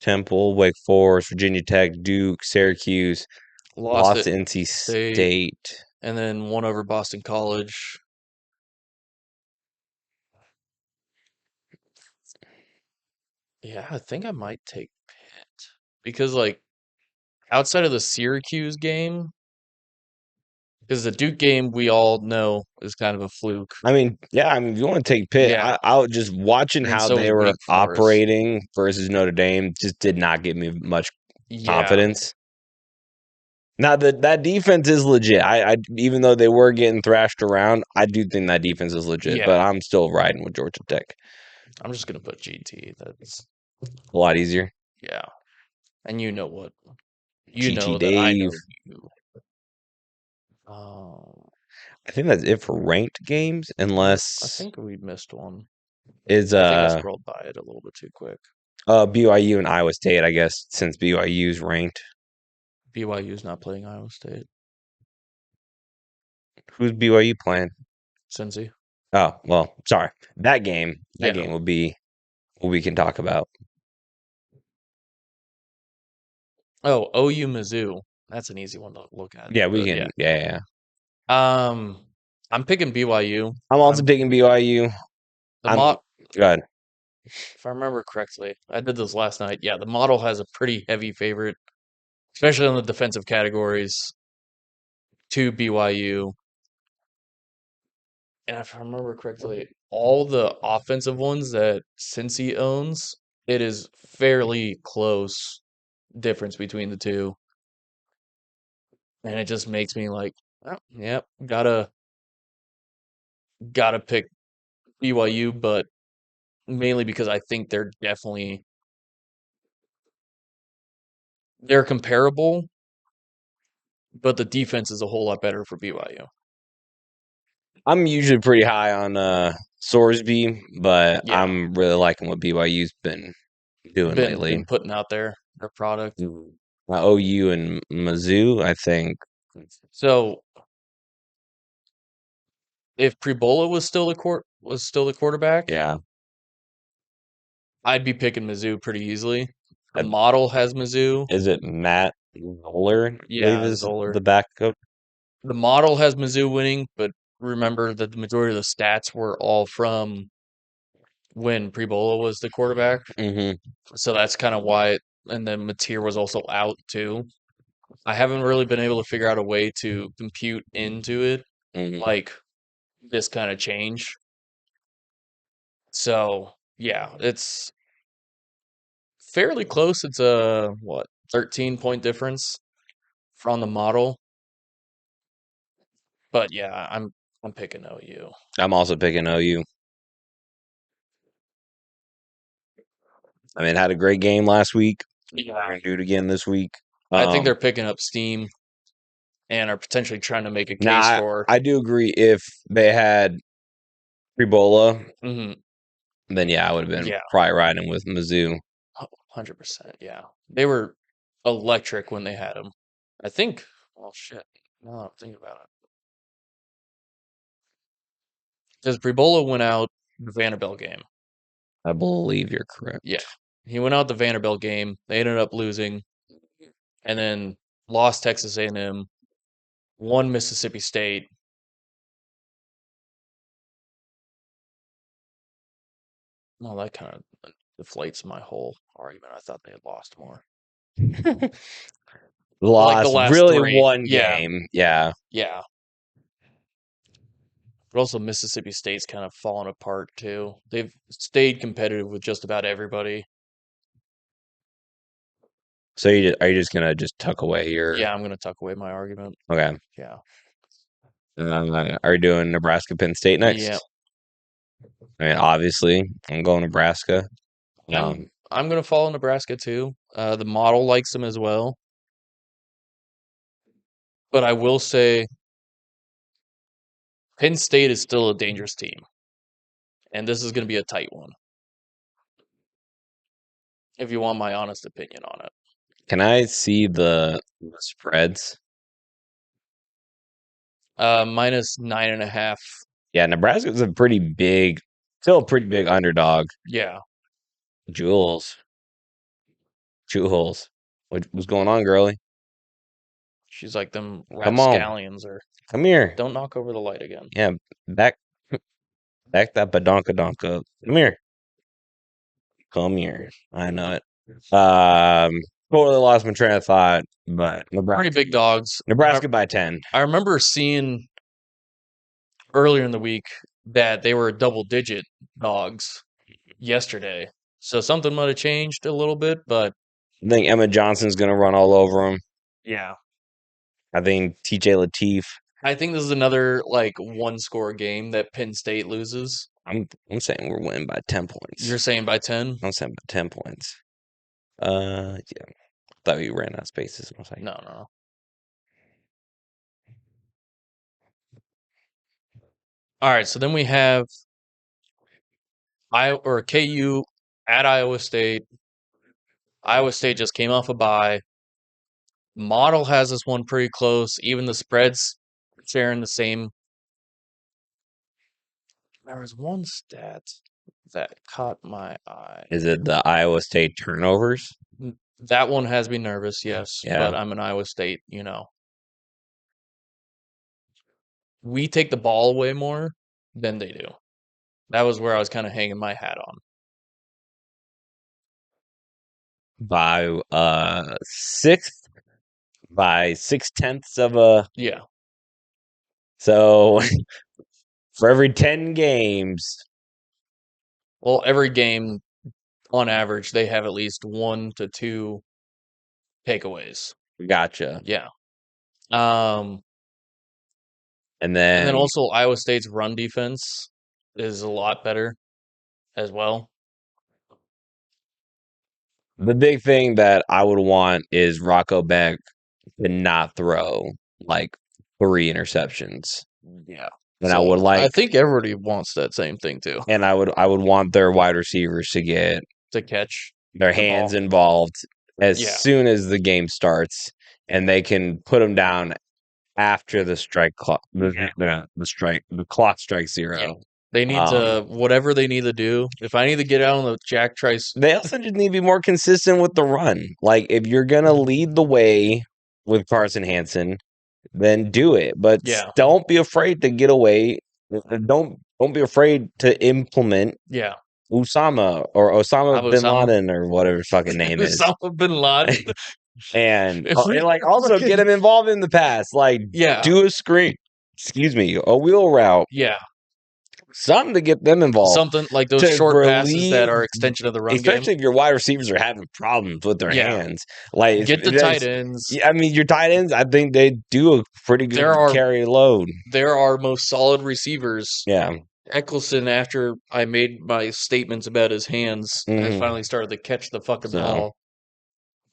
Temple, Wake Forest, Virginia Tech, Duke, Syracuse, lost lost at to NC State, State. and then one over Boston College. Yeah, I think I might take Pitt because, like, outside of the Syracuse game, because the Duke game we all know is kind of a fluke. If you want to take Pitt, Yeah, I was just watching and then how so they is were Wake Forest. operating versus Notre Dame just did not give me much Yeah, confidence. Now that defense is legit. I even though they were getting thrashed around, I do think that defense is legit. But yeah. I'm still riding with Georgia Tech. I'm just gonna put GT. That's A lot easier. yeah, and you know what? You GT know that I Dave. know you. Um, I think that's it for ranked games, I unless think we missed one. is I think I scrolled by it a little bit too quick. BYU and Iowa State. I guess since BYU's ranked, BYU's not playing Iowa State. who's BYU playing? Cincy. Oh well, sorry. That game. That Yeah. game will be what we can talk about. Oh, OU Mizzou. That's an easy one to look at. Yeah, we But yeah. can. Yeah, yeah. I'm picking BYU. I'm also I'm taking BYU. the I'm mod. good. If I remember correctly, I did this last night. Yeah, the model has a pretty heavy favorite, especially on the defensive categories, to BYU. And if I remember correctly, all the offensive ones that Cincy owns, it is fairly close difference between the two. And it just makes me like, oh, yep, gotta pick BYU, but mainly because I think they're comparable, but the defense is a whole lot better for BYU. I'm usually pretty high on Sorsby, but Yeah, I'm really liking what BYU's been doing been lately. putting out there their product. OU and Mizzou, I think. So if Prebola was still the quarterback, Yeah. I'd be picking Mizzou pretty easily. The Uh, model has Mizzou. Is it Matt Zoller, I believe Yeah, is Zoller. the backup? The model has Mizzou winning, but remember that the majority of the stats were all from when Prebola was the quarterback. Mm-hmm. So that's kind of why. And then Mateer was also out too. I haven't really been able to figure out a way to compute into it Mm-hmm. like this kind of change. So yeah, it's fairly close. It's a what 13-point difference from the model. But yeah, I'm picking OU. I'm also picking OU. Had a great game last week. We're Yeah. gonna do it again this week. I think Um, they're picking up steam and are potentially trying to make a now case for. I do agree if they had Ebola, Mhm, then yeah, I would have been yeah, probably riding with Mizzou. 100%. Yeah, they were electric when they had him. I think. Well, shit. Now that I'm thinking about it, because Prebola went out the Vanderbilt game. I believe you're Yeah, correct. he went out the Vanderbilt game. They ended up losing, and then lost Texas A&M, won Mississippi State. Well, that kind of deflates my whole argument. I thought they had lost more. Like the Lost last really three. one Yeah, game. Yeah. yeah. But also Mississippi State's kind of fallen apart too. They've stayed competitive with just about everybody. So are you just gonna just tuck away your? Yeah, I'm gonna tuck away my argument. Okay. Yeah. Are you doing Nebraska Penn State Yeah. next? I mean, obviously, I'm going Nebraska. Um, I'm gonna follow Nebraska too. The model likes them as well. But I will say Penn State is still a dangerous team. And this is gonna be a tight one. If you want my honest opinion on it. can I see the spreads? Minus 9.5. Yeah, Nebraska's still a pretty big underdog. Yeah. Jules, Jules, what's going on, girlie? She's like them Come on, rapscallions or come here. don't knock over the light again. Yeah, back, back that badonka donka. Come here, come here. I know it. Totally lost my train of thought, but Pretty big dogs. Nebraska by 10. I remember seeing earlier in the week that they were double digit dogs yesterday. So something might have changed a little bit, but I think Emma Johnson's gonna run all over him. yeah. I think TJ Lateef. I think this is another like one score game that Penn State loses. I'm saying we're winning by 10 points. You're saying by 10? I'm saying by 10 points. Yeah. Thought you ran out of spaces. I was like, No. All right, so then we have KU at Iowa State. Iowa State just came off a bye. Model has this one pretty close. Even the spreads sharing the same. There was one stat that caught my eye. is it the Iowa State turnovers? That one has me nervous, yes. Yeah. But I'm an Iowa State, We take the ball away more than they do. That was where I was kind of hanging my hat on. By sixth, by 6/10 of a. Yeah. So for every 10 games, Well, every game, on average, they have at least 1 to 2 takeaways. gotcha. Yeah. And And then then also Iowa State's run defense is a lot better as well. the big thing that I would want is Rocco Beck to not throw like 3 interceptions. Yeah. And I would I like, think everybody wants that same thing too. and I would want their wide receivers to get To catch their the hands ball. involved as Yeah. soon as the game starts, and they can put them down after the strike clock. The clock strikes 0. Yeah. They need to whatever they need to do. If I need to get out on the Jack Trice, They also just need to be more consistent with the run. Like if you're gonna lead the way with Carson Hansen, then do it. But yeah, don't be afraid to get away. Don't be afraid to implement yeah. Osama Abu bin Osama. Laden or whatever his fucking name is. Osama bin Laden. and, If we and like also get him involved in the pass. Like Yeah. do a screen. Excuse me, a wheel route. Yeah. Something to get them involved. Something like those To short passes that relieve- are extension of the run game. Especially if your wide receivers are having problems with their Yeah. hands. Like Get the that's- tight ends. Yeah, I mean, your tight ends, I think they do a pretty good carry load. There are most solid receivers. Yeah. Eccleston, after I made my statements about his hands, has finally started to catch the fucking ball.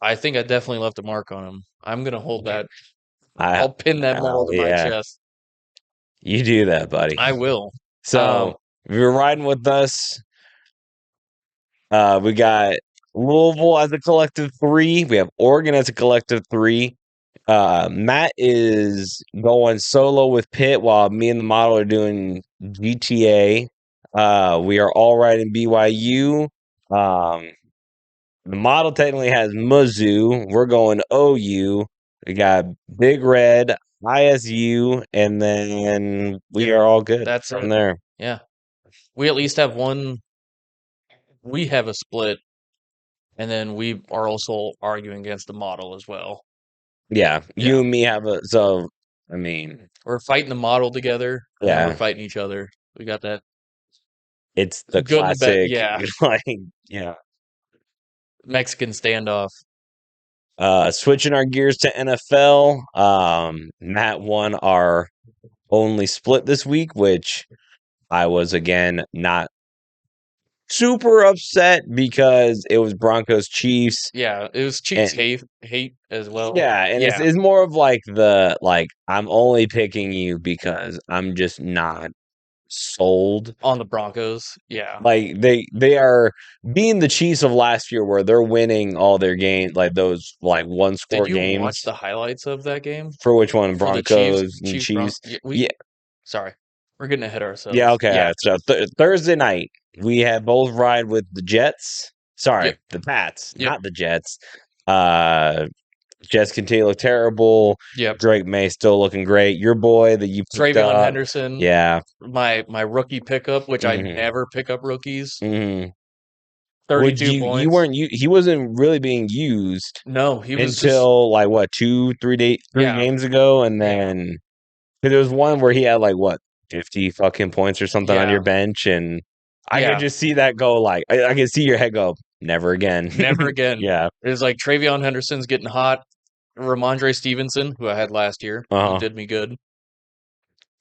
I think I definitely left a mark on him. I'm gonna hold that. I'll pin that medal to my chest. You do that, buddy. I will. So if you're riding with us, we got Louisville as a collective 3. We have Oregon as a collective 3. Matt is going solo with Pitt while me and the model are doing GTA. We are all riding BYU. The model technically has Mizzou. We're going OU. We got Big Red, ISU, and then we are all good. That's from it. there. Yeah. We at least have one. We have a split, and then we are also arguing against the model as well. Yeah, you and me have a. So, I mean, we're fighting the model together. And then we're fighting each other. We got that. It's the good and classic. yeah. Like, yeah. Mexican standoff. Switching our gears to NFL. Matt won our only split this week, which I was again not super upset because it was Broncos Chiefs. Yeah, it was Chiefs And hate as well. yeah, and Yeah, it's more of like the I'm only picking you because I'm just not sold. on the Broncos. Yeah. Like they are being the Chiefs of last year where they're winning all their games, like those like one Did score you watch games. the highlights of that game For which one? for the Chiefs? Broncos and Chiefs Bron. Chiefs. Yeah, Yeah, sorry, we're getting ahead of yeah, ourselves. okay. Yeah. So Thursday night we had both ride with the Jets. Sorry, Yep. the Pats, Yep. not the Jets. Uh Jets continue to look terrible. Yep. Drake May still looking great. Your boy that you picked Travion up. Henderson, Yeah. my rookie pickup, which I Hmm. never pick up rookies. Hmm. Would 32 you points. weren't he wasn't really being used No, he was just until like what 3 yeah, games ago, and yeah, then there was one where he had like what 50 fucking points or something on yeah, your bench, and I could yeah. just see that go like I could see your head go never again. Never again. Yeah. It was like Travion Henderson's getting hot. Ramondre Stevenson, who I had last year, who Uh-huh. did me good,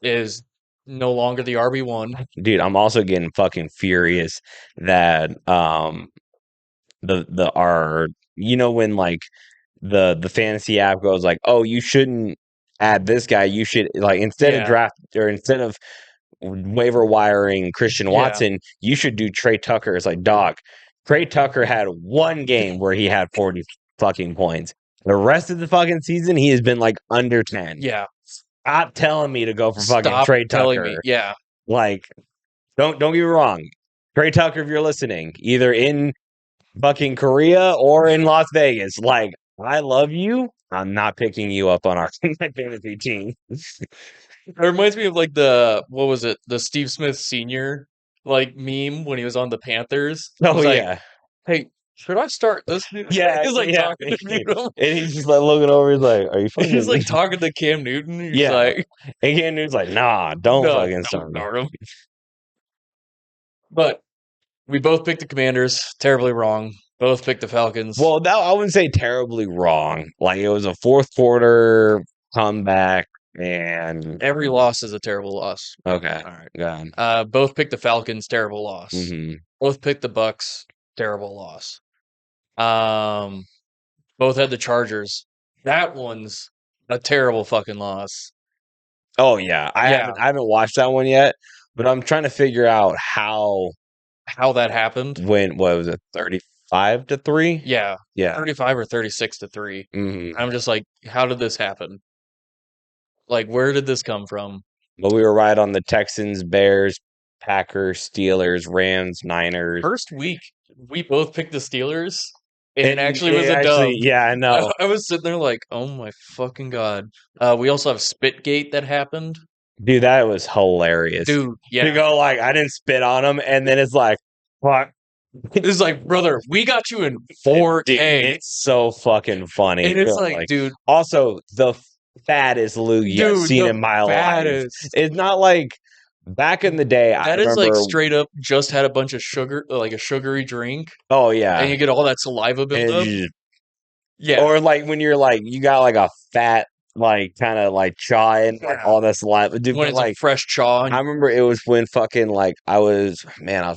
is no longer the RB1. Dude, I'm also getting fucking furious that the our when like the fantasy app goes like, oh, you shouldn't add this guy, you should like Yeah, instead of waiver wiring Christian yeah, Watson, you should do Trey Tucker. It's like, dog, Trey Tucker had one game where he had 40 fucking points. The rest of the fucking season, he has been like under 10. yeah. Stop telling me to go for fucking Stop Trey telling me. Tucker. Yeah, Like, don't get me wrong. Trey Tucker, if you're listening, either in fucking Korea or in Las Vegas, like, I love you. I'm not picking you up on our my fantasy team. it reminds me of like the what was it? The Steve Smith Senior like meme when he was on the Panthers. It Oh was like, yeah. hey, should I start this dude? Yeah, He's like yeah. talking to Newton. And he's just like looking over, he's like, are you He's fucking like talking to Cam Newton. He's Yeah. like, And Cam Newton's like, nah, don't no, fucking don't start me. start him. But we both picked the Commanders. Terribly wrong. Both picked the Falcons. Well, that I wouldn't say terribly wrong. Like it was a fourth quarter comeback and Every loss is a terrible loss. okay. All right. God. Both picked the Falcons. Terrible loss. Hmm. Both picked the Bucks. Terrible loss. Um, both had the Chargers. That one's a terrible fucking loss. Oh yeah. Yeah, I haven't watched that one yet, but I'm trying to figure out how how that happened. when what was it, 35-3? Yeah, Yeah. 35 or 36-3. Hmm. I'm just like, how did this happen? Like, where did this come from? But we were right on the Texans, Bears, Packers, Steelers, Rams, Niners. First week, we both picked the Steelers, and it And actually it was a dub. actually, yeah, I know. I was sitting there like, oh my fucking god. We also have SpitGate that happened. Dude, that was hilarious. Dude, To yeah. go like, I didn't spit on him, and then it's like, fuck. It's like, brother, we got you in 4K. Dude, it's so fucking funny. And it's like, dude, also the fattest Luke you've dude, seen the in my life. fattest. It's not like back in the day. I That is like remember. straight up just had a bunch of sugar, like a sugary drink, Oh and yeah, you get all that saliva and buildup. you Yeah, or like when you're like you got like a fat like kind of like chaw and like Yeah. all that saliva. Dude, when but it's a like fresh chaw. I remember it was when fucking like I was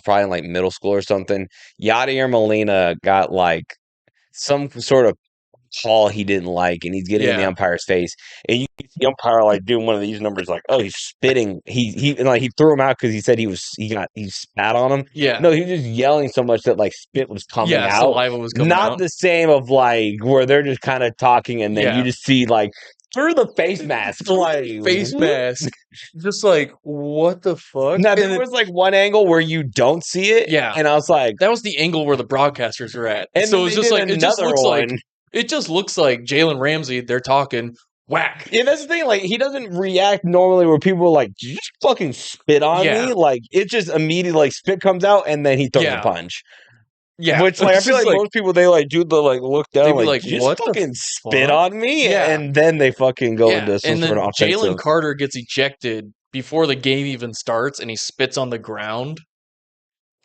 probably in like middle school or something. Yadier Molina got like some sort of call he didn't like, and he's getting in the Yeah, umpire's face, and you see the umpire like doing one of these numbers, like, oh, he's spitting. He and like he threw him out because he said he spat on him. yeah, No, he was just yelling so much that like spit was coming yeah. out. Saliva was coming Not out. the same of like where they're just kind of talking, and then Yeah. you just see like through the face mask, like Face mask. Just like, what the fuck? Now And there then- was like one angle where you don't see it, Yeah. and I was like, that was the angle where the broadcasters were at. and So then it's they just did like it just another looks like one. it just looks like Jalen Ramsey. They're talking whack. Yeah, that's the thing. Like, he doesn't react normally where people are like, "Did you just fucking spit on Yeah. me?" Like, it just immediately like spit comes out and then he throws Yeah. a punch. Yeah, Which like I it's feel just like most people they like do the like look they'd down be like, like, "Did you "What just the fucking spit fuck?" on me?" Yeah. And then they fucking go yeah. into some And then sort of offensive. Jalen Carter gets ejected before the game even starts, and he spits on the ground.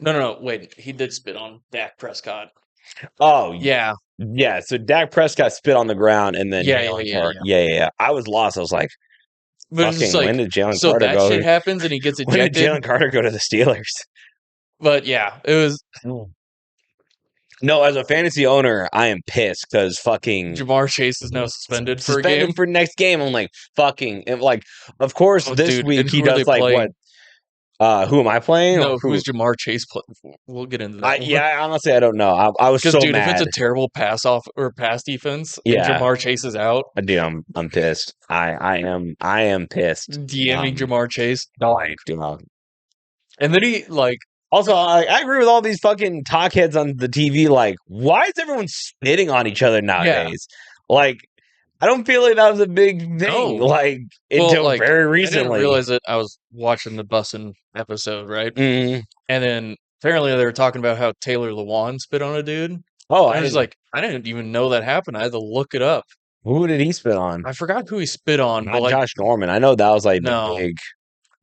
No, wait, he did spit on Dak Prescott. Oh, Yeah. yeah. So Dak Prescott spit on the ground, and then Yeah, Jalen yeah, Carter. yeah. Yeah. I was lost. I was like, But it's just fucking, when like, did Jalen so Carter that go? shit happens and he gets When did ejected. Jalen Carter go to the Steelers? But yeah, it was No, as a fantasy owner, I am pissed because fucking Jamar Chase is now suspended for a game. suspended for next game. I'm like, fucking, and like, of course, Oh, this dude, week and he who are they does like playing? what? Who am I playing? Or No, who? who's Jamar Chase playing for? We'll get into that more. Yeah, honestly, I don't know. I was Because, so dude, if it's mad. a terrible pass defense and Yeah, Jamar Chase is out, dude, I'm pissed. I am pissed. DMing Jamar Chase, Like, dog. and then he like, Also, I agree with all these fucking talkheads on the TV. Like, why is everyone spitting on each other nowadays? Like, I don't feel like that was a big thing. No. Like, well, until like very I didn't recently. realize it. I was watching the Bussin' episode, right? Mhm. And then apparently they were talking about how Taylor Lewan spit on a dude. Oh, And I was like, I didn't even know that happened. I had to look it up. who did he spit on? I forgot who he spit on, but Not like, Josh Norman. I know that was like no, the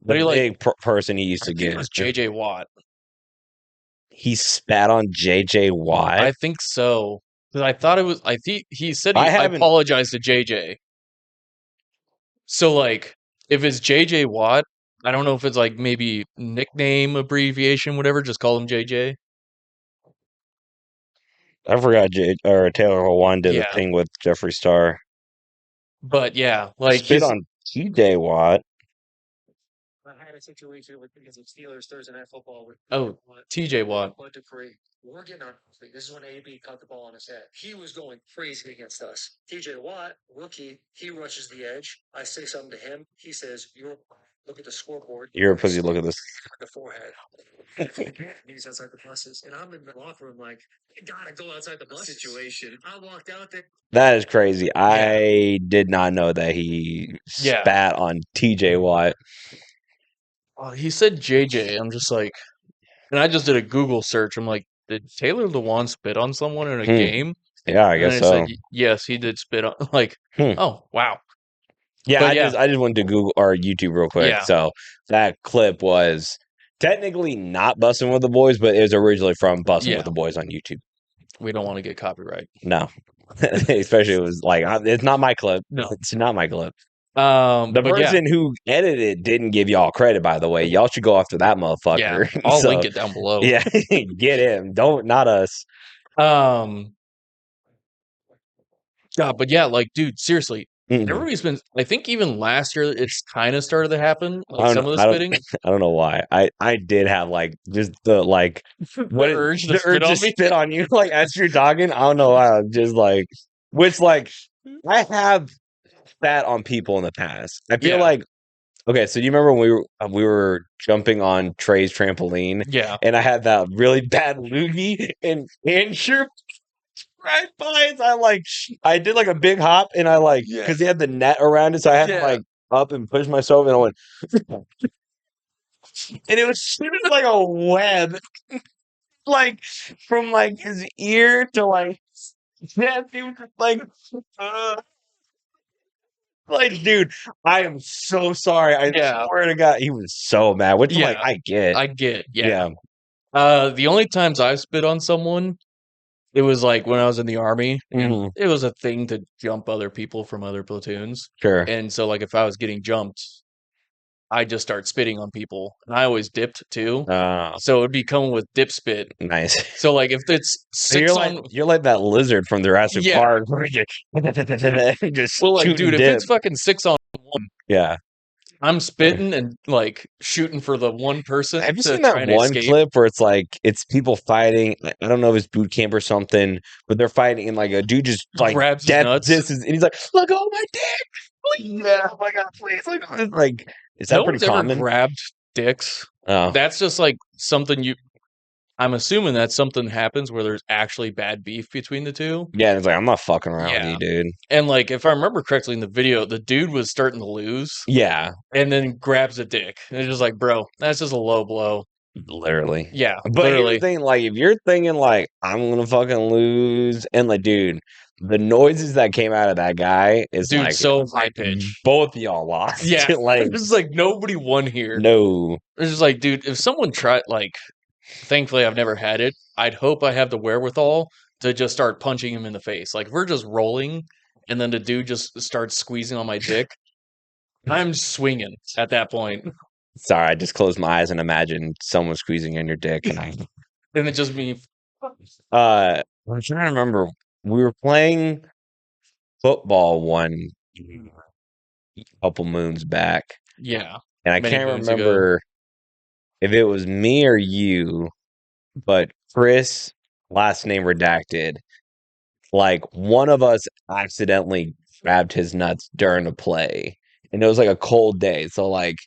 but he like, big person he used I to think it get. was JJ Watt. He spat on JJ Watt. I think so. 'Cause I thought it was. I think he said I I haven't. apologized to JJ. So like, if it's JJ Watt, I don't know if it's like maybe nickname, abbreviation, whatever. Just call him JJ. I forgot Taylor Lewan did a Yeah, thing with Jeffree Star. but yeah, like Spit he's on TJ Watt. I had a situation with because of Steelers Thursday Night Football with TJ Watt. Bud Dupree. We're getting our this is when AB caught the ball on his head. He was going crazy against us. TJ Watt, rookie, he rushes the edge. I say something to him. He says, "You're look at the scoreboard. You're a pussy. Look at this. The forehead." He's outside the buses, and I'm in the locker room like, "You gotta go outside the bus situation." I walked out there. That is crazy. I did not know that he Yeah. spat on TJ Watt. He said JJ. I'm just like, and I just did a Google search. I'm like, did Taylor Lewan spit on someone in a game? Yeah, I And guess then it so. said, yes, he did spit on. Like, oh wow. Yeah, But I yeah. just went to Google or YouTube real quick. Yeah. So that clip was technically not Bussin' with the Boys, but it was originally from Bussin' Yeah. with the Boys on YouTube. We don't want to get copyright. No, especially it was like it's not my clip. No. It's not my clip. The The person who edited it didn't give y'all credit, by the way. Y'all should go after that motherfucker. Yeah, I'll link it down below. Yeah, get him. Not us. God, but yeah, like, dude, seriously, Mhm. everybody's been. I think even last year, it's kind of started to happen. I Like don't some know- of the spitting. I don't know why. I did have like just the like what urge to the spit urge on to me? spit on you like as you're talking. I don't know why. I'm just like which like I have spat on people in the past. I feel Yeah. like okay. So do you remember when we were jumping on Trey's trampoline? Yeah, And I had that really bad loogie and you're right by it. I did like a big hop and I like because he had the net around it, so I had to like up and push myself and I went and it was like a web like from like his ear to like yeah, he was just like dude, I am so sorry. I swear to God, he was so mad. Which I'm like, I get. Yeah. The only times I've spit on someone, it was like when I was in the army. And Mhm. it was a thing to jump other people from other platoons. Sure. And so, like, if I was getting jumped, I just start spitting on people, and I always dipped too. So it'd be coming with dip spit. Nice. So like if it's So six you're like that lizard from Jurassic Yeah. Park. Just well, like shoot dude, and if dip. it's fucking 6-on-1, Yeah. I'm spitting and like shooting for the one person. Have you to seen try that and one escape. clip where it's like it's people fighting? I don't know if it's boot camp or something, but they're fighting and like a dude just like Grabs his nuts. and he's like, "Look, oh my dick, please, oh my god, please!" Like, is that No pretty one's ever common? grabbed dicks. Oh, That's just like something I'm assuming that something happens where there's actually bad beef between the two. yeah. It's like I'm not fucking around with Yeah. you, dude. And like if I remember correctly in the video, the dude was starting to lose. Yeah, And then grabs a dick. And it's just like, bro, that's just a low blow. literally. Yeah. But here's literally. the thing, like, if you're thinking like I'm gonna fucking lose, and like, dude, the noises that came out of that guy is Dude, like so high pitch. both of y'all lost. Yeah. like It's just like nobody won here. no. It's just like, dude, if someone tried, like, thankfully I've never had it. I'd hope I have the wherewithal to just start punching him in the face. Like, if we're just rolling, and then the dude just starts squeezing on my dick, I'm swinging at that point. Sorry, I just closed my eyes and imagined someone squeezing in your dick. And And it just me. I'm trying to remember. We were playing football one couple moons back, Yeah. and I Many can't moons ago. remember if it was me or you, but Chris, last name redacted, like one of us accidentally grabbed his nuts during a play, and it was like a cold day. So like,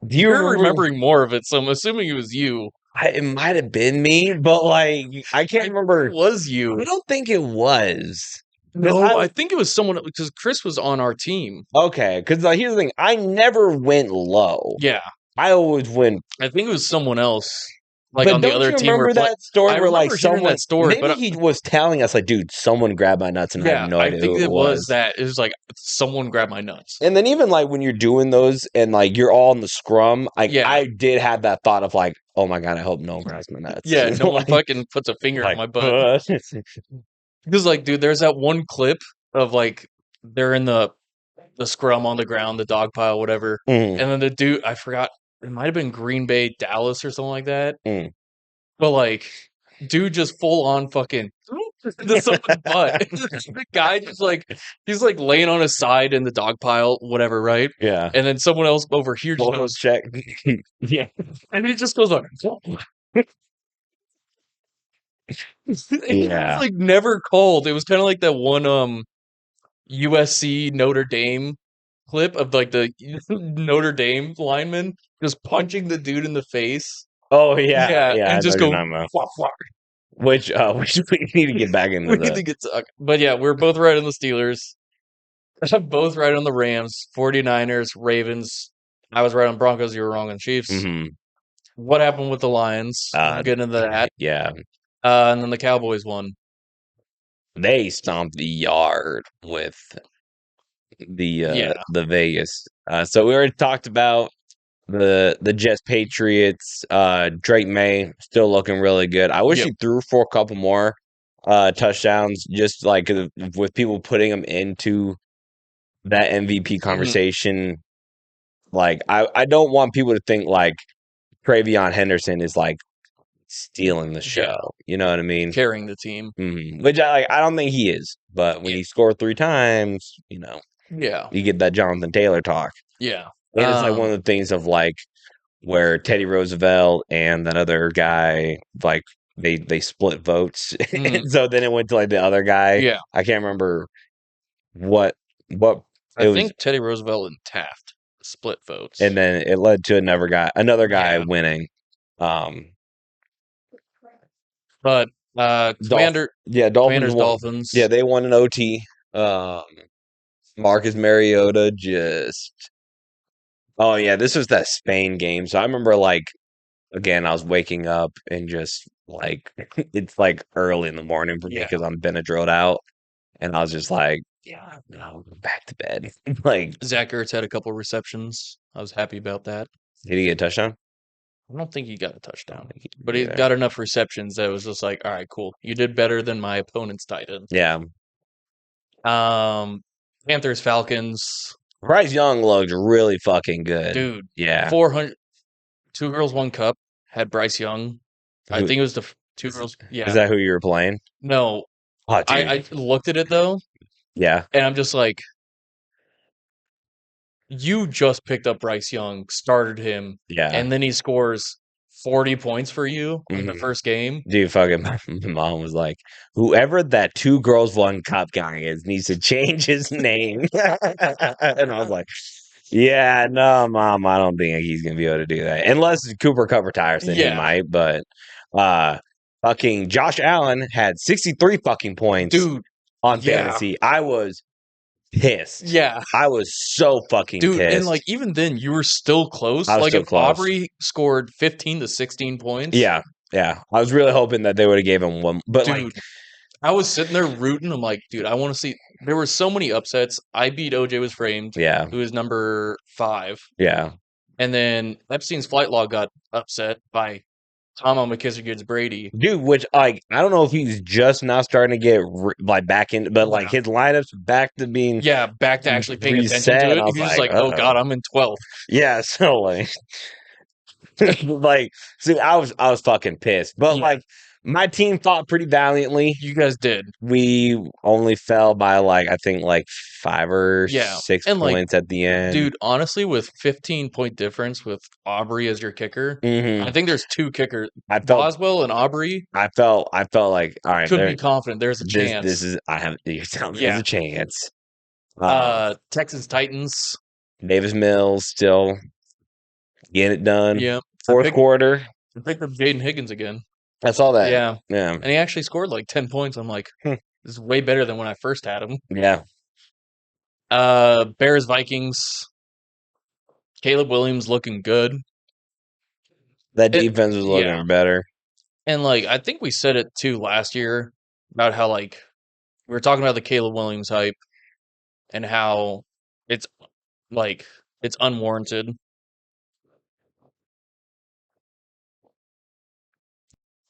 do you You're remember? remembering more of it, so I'm assuming it was you. It might have been me, but like I can't remember. It was I you. don't think it was. No, I think it was someone because Chris was on our team. Okay, because like, here's the thing: I never went low. Yeah, I always went. I think it was someone else. Like But on the don't other you team, remember that story I where like remember hearing someone that story, maybe but he was telling us like, dude, someone grabbed my nuts, and I yeah, have no I idea think who it was that. It was like someone grabbed my nuts. And then even like when you're doing those and like you're all in the scrum, like Yeah. I did have that thought of like, oh my god, I hope no one grabs my nuts. Yeah, no one Like- fucking puts a finger like, in my butt. Because like, dude, there's that one clip of like they're in the scrum on the ground, the dog pile, whatever, Mm, and then the dude, I forgot, it might have been Green Bay, Dallas, or something like that. mm. But like, dude, just full on fucking into someone's butt. The guy just like he's like laying on his side in the dog pile, whatever, right? Yeah. And then someone else over here just Photo goes, check. yeah, and he just goes like, Yeah. it's like never called. It was kind of like that one USC Notre Dame clip of like the Notre Dame lineman just punching the dude in the face. Oh yeah. Yeah, Yeah. I and know just you're go, talking about. "Fuck, fuck." Which we need to get back into We need the to get to, but yeah, we're both right on the Steelers. Both right on the Rams, 49ers, Ravens. I was right on Broncos. You were wrong on Chiefs. Mhm. What happened with the Lions? We'll get into that. Yeah. And then the Cowboys won. They stomped the yard with Yeah. the Vegas. So we already talked about the Jets Patriots. Drake May still looking really good. I wish Yep. he threw for a couple more touchdowns, just like with people putting him into that MVP conversation. Like I don't want people to think like Travion Henderson is like stealing the show. Yeah. You know what I mean? Carrying the team. Which I don't think he is. But when he scored 3 times, you know, Yeah. you get that Jonathan Taylor talk. Yeah. And it's like one of the things of like where Teddy Roosevelt and that other guy like they split votes. And so then it went to like the other guy. Yeah. I can't remember what I think Teddy Roosevelt and Taft split votes. and then it led to another guy Yeah. winning. But Commanders, Dolphins. Yeah, they won an OT. Marcus Mariota just oh yeah, this was that Spain game. So I remember like again, I was waking up and just like it's like early in the morning for me Yeah. because I'm Benadryl out, and I was just like, yeah, no, back to bed. Like Zach Ertz had a couple receptions. I was happy about that. did he get a touchdown? I don't think he got a I touchdown, don't think he but did he either. got enough receptions that it was just like, all right, cool. You did better than my opponent's tight end. Yeah. Panthers, Falcons. Bryce Young looked really fucking good. Dude, Yeah. 400, 2 girls, 1 cup had Bryce Young. I Who- think it was the 2 girls. Yeah. Is that who you were playing? No, Oh, dude. I looked at it though, Yeah. and I'm just like, you just picked up Bryce Young, started him, Yeah. and then he scores 40 points for you in the Mhm. first game. Dude, fucking my mom was like, whoever that 2 girls 1 cup guy is needs to change his name. And I was like, yeah, no, mom, I don't think he's gonna be able to do that. Unless Cooper Cup retires, then he Yeah. might. But fucking Josh Allen had 63 fucking points Dude, on yeah. fantasy. I was pissed. Yeah. I was so fucking Dude, pissed. and like even then you were still close. I was Like still if close. Aubrey scored 15 to 16 points. Yeah. I was really hoping that they would have gave him one, but Dude, like I was sitting there rooting. I'm like, dude, I want to see. There were so many upsets. I beat OJ Was Framed, yeah, who is number 5. yeah. And then Epstein's Flight Log got upset by Tom McKissick gets Brady. Dude, which like I don't know if he's just now starting to get like back in, but like his lineups back to being back to actually paying attention reset, to and it. I was He's just like, like, oh god, I'm in 12th. yeah. So like, like, see, I was fucking pissed, but like my team fought pretty valiantly. You guys did. We only fell by like I think like 5 or 6 and points at the end. Dude, honestly, with 15-point difference with Aubrey as your kicker, I think there's 2 kickers, Boswell and Aubrey. I felt like all right, could be confident. There's a chance. This is you're telling me there's a chance. Texans Titans. Davis Mills still getting it done. Yeah. Fourth quarter. I picked up Jaden Higgins again. I saw that. Yeah. Yeah. And he actually scored like 10 points. I'm like, this is way better than when I first had him. Yeah. Bears Vikings. Caleb Williams looking good. That defense was looking better. And like I think we said it too last year about how like we were talking about the Caleb Williams hype and how it's like it's unwarranted.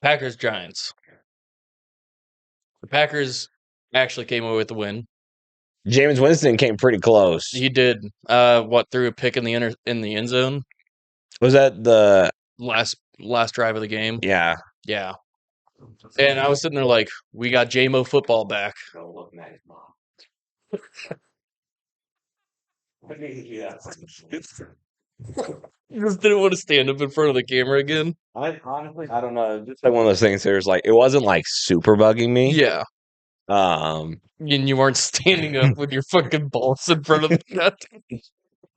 Packers Giants. The Packers actually came away with the win. Jameis Winston came pretty close. He did. Threw a pick in the end zone. Was that the last drive of the game? Yeah. Yeah. And I was sitting there like, we got JMO football back. Go look at his mom. Just didn't want to stand up in front of the camera again. I don't know. Just like one of those things. There's like it wasn't like super bugging me. Yeah. And you weren't standing up with your fucking balls in front of the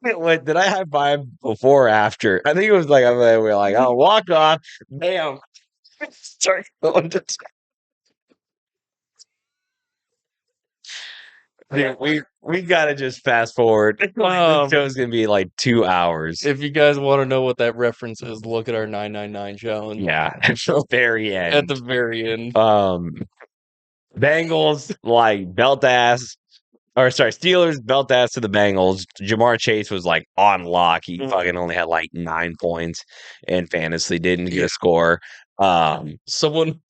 Wait, did I high five before or after? I think it was like we were like, oh, walk off, bam, start going to. Yeah, we gotta just fast forward. This show's gonna be like 2 hours. If you guys want to know what that reference is, look at our 999 challenge. Yeah, at the very end. At the very end. Bengals like belt ass. Or sorry, Steelers belt ass to the Bengals. Jamar Chase was like on lock. He fucking only had like 9 points in fantasy. Didn't get a score. Someone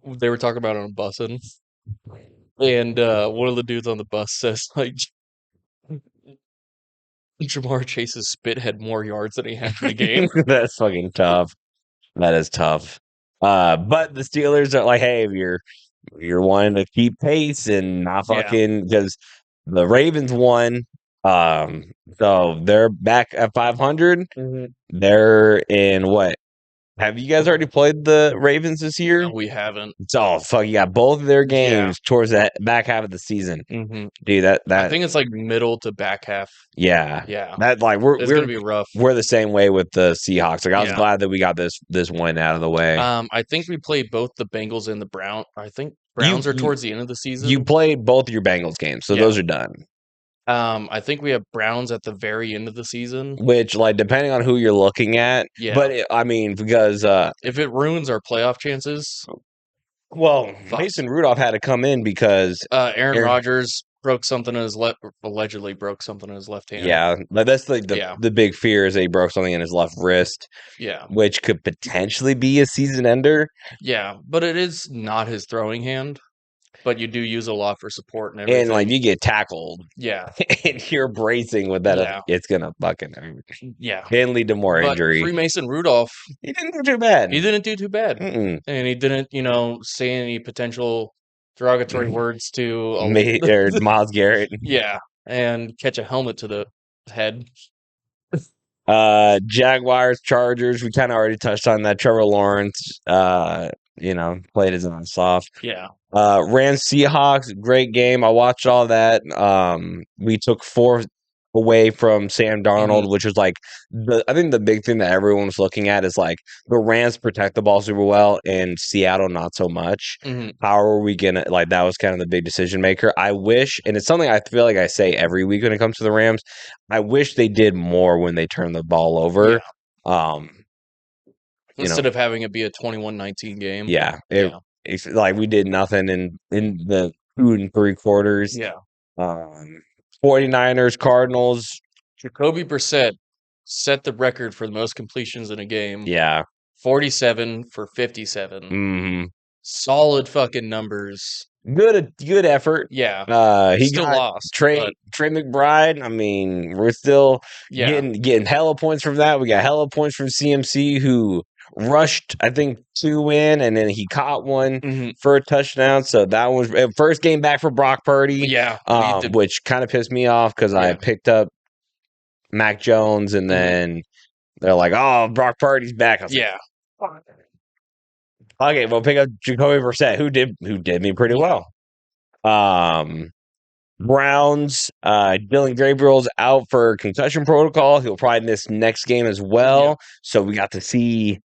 they were talking about on a busing, and one of the dudes on the bus says like Jamar Chase's spit had more yards than he had in the game. That's fucking tough. That is tough. But the Steelers are like, hey, if you're wanting to keep pace and not fucking because the Ravens won. So they're back at 500. They're in what? Have you guys already played the Ravens this year? No, we haven't. Oh fuck! You got both of their games towards that back half of the season, dude. That I think it's like middle to back half. Yeah. That like it's gonna be rough. We're the same way with the Seahawks. Like I was glad that we got this win out of the way. I think we played both the Bengals and the Browns. I think Browns are towards the end of the season. You played both of your Bengals games, so those are done. I think we have Browns at the very end of the season. Which, like, depending on who you're looking at, but I mean, because if it ruins our playoff chances, well, Mason Rudolph had to come in because Aaron Rodgers broke something in his allegedly broke something in his left hand. Yeah, like that's like the big fear is that he broke something in his left wrist. Yeah, which could potentially be a season ender. Yeah, but it is not his throwing hand. But you do use a lot for support and everything. And like you get tackled. Yeah. And you're bracing with that. It's gonna fucking can lead to more injury. Freemason Rudolph. He didn't do too bad. And he didn't, say any potential derogatory words to or Myles Garrett. Yeah. And catch a helmet to the head. Jaguars, Chargers, we kind of already touched on that. Trevor Lawrence, played his ass off. Yeah. Rams, Seahawks, great game. I watched all that. We took 4 away from Sam Darnold, which was like I think the big thing that everyone was looking at is like the Rams protect the ball super well and Seattle not so much. How are we gonna that was kind of the big decision maker. I wish, and it's something I feel like I say every week when it comes to the Rams, I wish they did more when they turn the ball over. Instead of having it be a 21-19 game. It's like we did nothing in the 2 and 3 quarters. 49ers, Cardinals. Jacoby Brissett set the record for the most completions in a game. Yeah. 47 for 57. Mm-hmm. Solid fucking numbers. Good effort. Yeah. He Still got lost. Trey But McBride. I mean, we're still yeah. getting hella points from that. We got hella points from CMC, who rushed, I think, 2 in, and then he caught one Mhm. for a touchdown. So that was first game back for Brock Purdy. Yeah. Which kind of pissed me off because I Yeah. picked up Mac Jones, and then they're like, "Oh, Brock Purdy's back." I was Yeah. like, "Okay, well, pick up Jacoby Brissett, who did me pretty well." Browns, Dylan Gabriel's out for concussion protocol. He'll probably miss next game as well. Yeah. So we got to see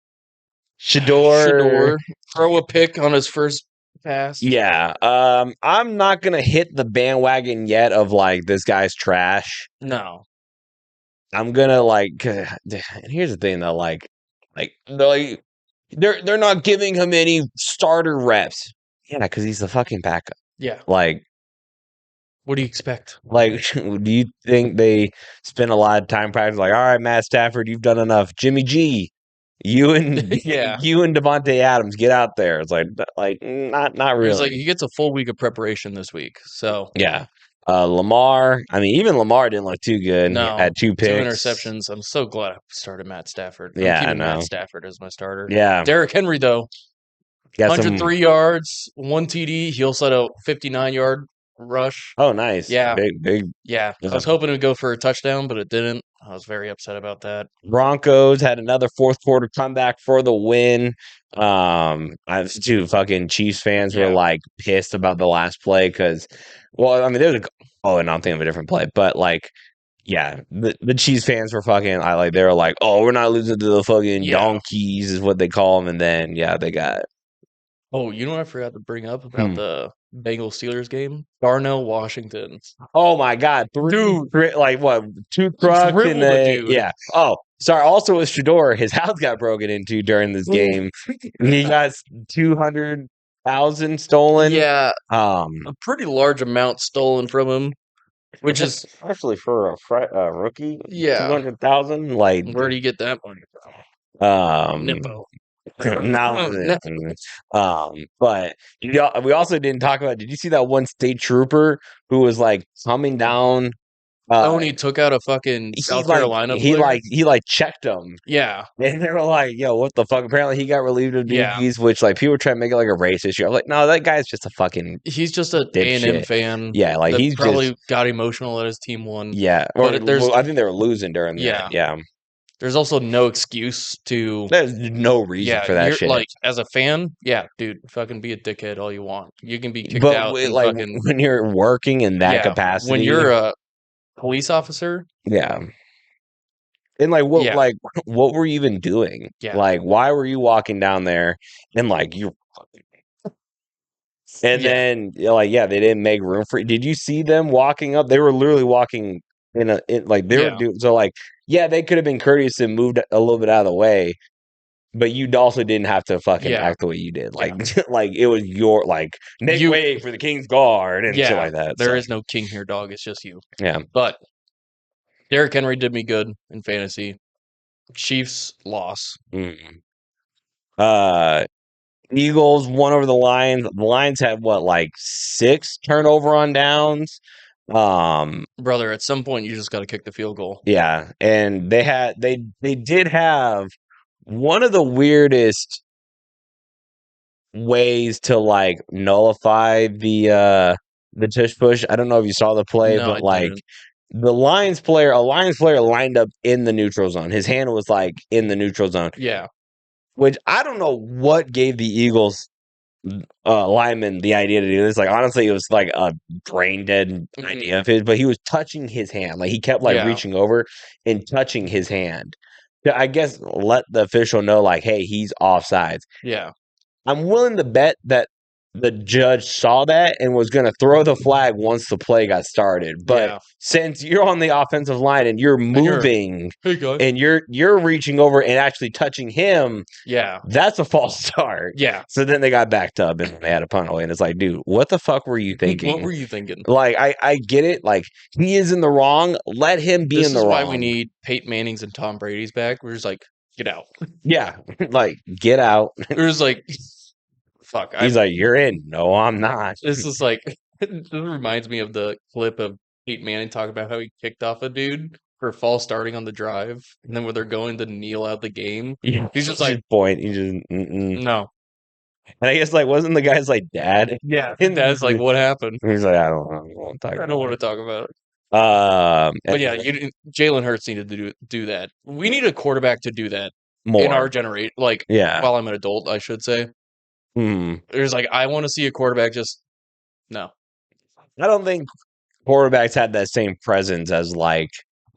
Shador throw a pick on his first pass. Yeah. I'm not gonna hit the bandwagon yet of like this guy's trash. No. I'm gonna like and here's the thing though, like they're not giving him any starter reps. Yeah, because he's the fucking backup. Yeah. Like, what do you expect? Like, do you think they spend a lot of time practicing? Like, all right, Matt Stafford, you've done enough. Jimmy G, you and Yeah. you and Devontae Adams, get out there. It's like not really. It's like he gets a full week of preparation this week. So Yeah. Lamar, I mean, even Lamar didn't look too good. no, He had 2 picks. 2 interceptions. I'm so glad I started Matt Stafford. Yeah, I'm keeping I know. Matt Stafford as my starter. Yeah. Derrick Henry, though, Got 103 yards, 1 TD. He also had a 59-yard rush. Oh, nice. Yeah. Big. Yeah. I was hoping it would go for a touchdown, but it didn't. I was very upset about that. Broncos had another fourth quarter comeback for the win. I two fucking Chiefs fans were like pissed about the last play because, well, I mean, there was and I'm thinking of a different play, but like, yeah, the Chiefs fans were fucking. They were like, oh, we're not losing to the fucking donkeys, is what they call them, and then they got. Oh, you know what I forgot to bring up about the Bengals Steelers game? Darnell Washington. Oh my God, dude! Like what? 2 trucks and dude. Yeah. Oh, sorry. Also, with Shador, his house got broken into during this game. He got 200,000 stolen. Yeah. A pretty large amount stolen from him, which is actually for a rookie. Yeah. 200,000. Like, where do you get that money from? Nippo. But we also didn't talk about. Did you see that one state trooper who was like coming down? And he took out a fucking South Carolina player? He checked him. Yeah. And they were like, yo, what the fuck? Apparently he got relieved of duties, which like people were trying to make it like a race issue. I'm like, no, that guy's just a fucking. He's just a A&M fan. Yeah, like he's probably got emotional that his team won. Yeah, but I think they were losing during that. Yeah. There's also no excuse to. There's no reason for that shit. Like, as a fan, dude, fucking be a dickhead all you want. You can be kicked out. Like when you're working in that capacity, when you're a police officer, and like what were you even doing? Yeah. Like, why were you walking down there and like you're. And then they didn't make room for. Did you see them walking up? They were literally walking they were doing so like. Yeah, they could have been courteous and moved a little bit out of the way, but you also didn't have to fucking act the way you did. Like, like it was your make way for the King's Guard and shit like that. There is no king here, dog. It's just you. Yeah, but Derrick Henry did me good in fantasy. Chiefs loss. Eagles won over the Lions. The Lions had 6 turnover on downs. Brother, at some point you just got to kick the field goal. Yeah, and they did have one of the weirdest ways to nullify the tush push. I don't know if you saw the play, but a Lions player lined up in the neutral zone. His hand was in the neutral zone. Yeah, which I don't know what gave the Eagles lineman the idea to do this. Honestly, it was a brain dead idea of his, but he was touching his hand. He kept reaching over and touching his hand to, I guess, let the official know hey, he's offsides. Yeah, I'm willing to bet that the judge saw that and was going to throw the flag once the play got started. But since you're on the offensive line and you're moving and you're reaching over and actually touching him, that's a false start. Yeah. So then they got backed up and they had a punt away. And it's like, dude, what the fuck were you thinking? What were you thinking? I get it. He is in the wrong. Let him be in the wrong. This is why we need Peyton Manning's and Tom Brady's back. We're just get out. Yeah, like get out. It was like, fuck. He's like, you're in. No, I'm not. This is like, this reminds me of the clip of Peyton Manning talking about how he kicked off a dude for false starting on the drive, and then when they're going to kneel out the game, he's just like, point. He just mm-mm. no. And I guess like wasn't the guy's like dad? Yeah, that's like what happened. He's like, I don't want to talk. I don't want to talk about it. But yeah, Jalen Hurts needed to do that. We need a quarterback to do that more in our generation. Like, while I'm an adult, I should say. There's like, I want to see a quarterback just no. I don't think quarterbacks had that same presence as like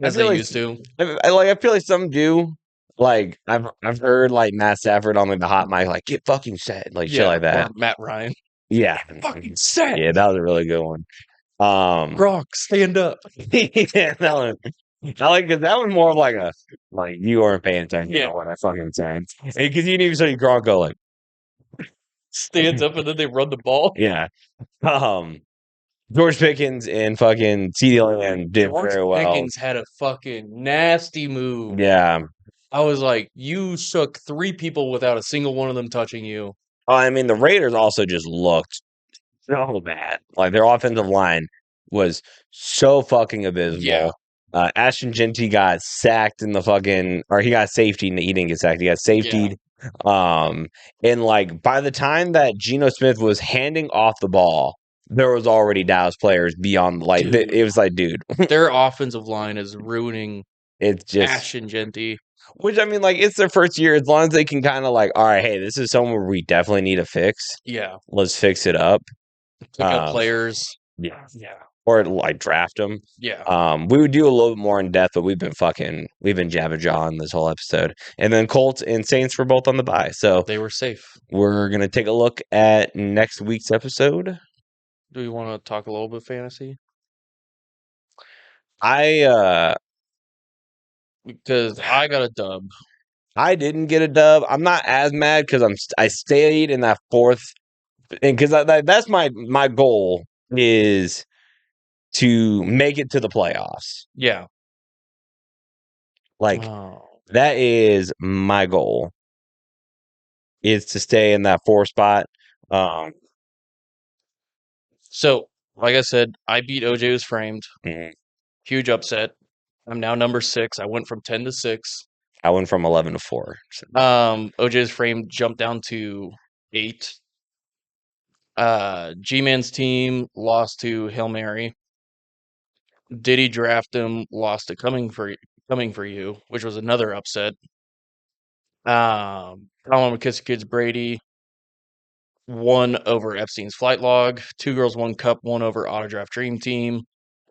as they used to. I feel like some do. Like I've heard like Matt Stafford on like the hot mic, like get fucking set, like shit like that. Or Matt Ryan. Yeah, fucking set. Yeah, that was a really good one. Gronk, stand up. Yeah, that one. I like because that was more of like a like you weren't paying attention to what I fucking said because you didn't even see Gronk go like stands up and then they run the ball. Yeah. George Pickens and fucking CeeDee Lamb did very well. Pickens had a fucking nasty move. Yeah. I was like, you shook 3 people without a single one of them touching you. Oh, I mean, the Raiders also just looked so bad. Like their offensive line was so fucking abysmal. Yeah. Ashton Genty got sacked in the fucking, or he got safety. He didn't get sacked. He got safetied. Yeah. And like by the time that Geno Smith was handing off the ball, there was already Dallas players beyond like it was like, dude, their offensive line is ruining. It's just Ashton Genty. Which I mean, like it's their first year. As long as they can kind of like, all right, hey, this is somewhere we definitely need to fix. Yeah, let's fix it up. Pick up players. Yeah, or like draft them. Yeah. We would do a little bit more in depth, but we've been jabbing John this whole episode, and then Colts and Saints were both on the bye, so they were safe. We're gonna take a look at next week's episode. Do we want to talk a little bit fantasy? Because I got a dub. I didn't get a dub. I'm not as mad because I stayed in that fourth, and because that's my goal is to make it to the playoffs. Yeah, like that is my goal. Is to stay in that 4 spot. So, like I said, I beat OJ Was Framed. Mm-hmm. Huge upset. I'm now number 6. I went from 10 to 6. I went from 11 to 4. OJ Was Framed jumped down to 8. G-Man's team lost to Hail Mary. Diddy draft him, lost to Coming for You, which was another upset. Colin McKissick Brady won over Epstein's Flight Log. 2 Girls, 1 Cup won over Autodraft Dream Team.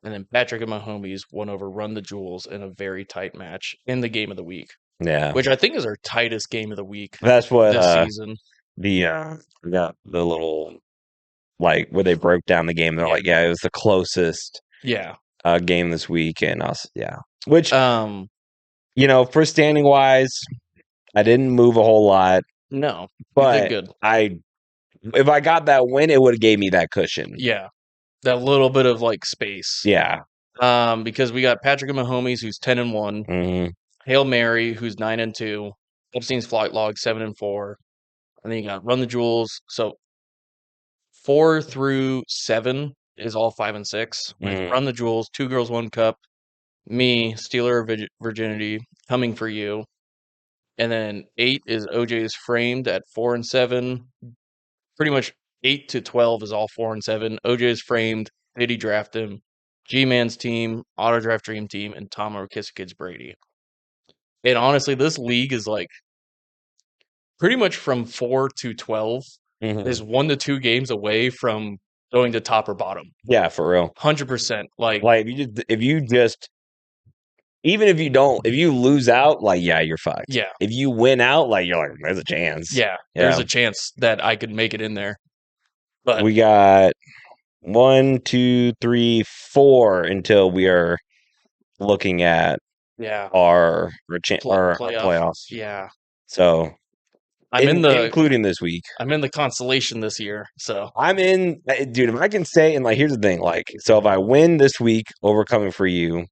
And then Patrick and my homies won over Run the Jewels in a very tight match in the game of the week. Yeah. Which I think is our tightest game of the week. That's what this season. We got the little like where they broke down the game. They're like, yeah, it was the closest game this week, and us, which for standing wise, I didn't move a whole lot. No, but you did good. If I got that win, it would have gave me that cushion. Yeah, that little bit of like space. Yeah. Because we got Patrick and my homies, who's 10-1. Mm-hmm. Hail Mary, who's 9-2. Epstein's Flight Log, 7-4. And then you got Run the Jewels. So 4 through 7 is all 5 and 6. Run the Jewels, 2 Girls, 1 Cup. Me, Stealer of Virginity, Coming for You. And then 8 is OJ's Framed at 4 and 7. Pretty much 8 to 12 is all 4 and 7. OJ's Framed, Diddy draft him, G-Man's team, Auto Draft Dream Team, and Tom McKissick Brady. And honestly, this league is like pretty much from 4 to 12 is 1 to 2 games away from going to top or bottom. Yeah, for real. 100%. Like if you lose out, like, yeah, you're fucked. Yeah. If you win out, like, you're like, there's a chance. Yeah, there's a chance that I could make it in there. But we got 1, 2, 3, 4 until we are looking at our playoffs. Yeah. So including this week. I'm in the consolation this year. So I'm in, dude, if I can say, and like, here's the thing, like, so if I win this week over Coming for You,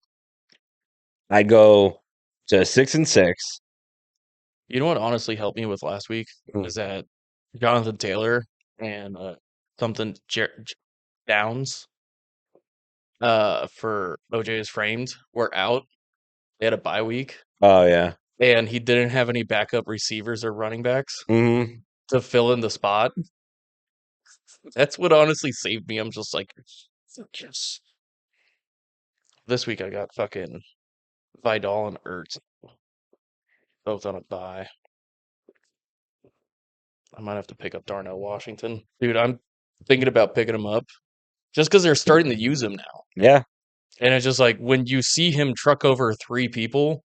I'd go to 6 and 6. You know what honestly helped me with last week is that Jonathan Taylor and something Downs for OJ's Framed were out. They had a bye week, Oh yeah. and he didn't have any backup receivers or running backs Mm-hmm. to fill in the spot. That's what honestly saved me. I'm just like, yes. This week I got fucking Vidal and Ertz both on a bye. I might have to pick up Darnell Washington. Dude, I'm thinking about picking him up just because they're starting to use him now. Yeah. And it's just like when you see him truck over 3 people.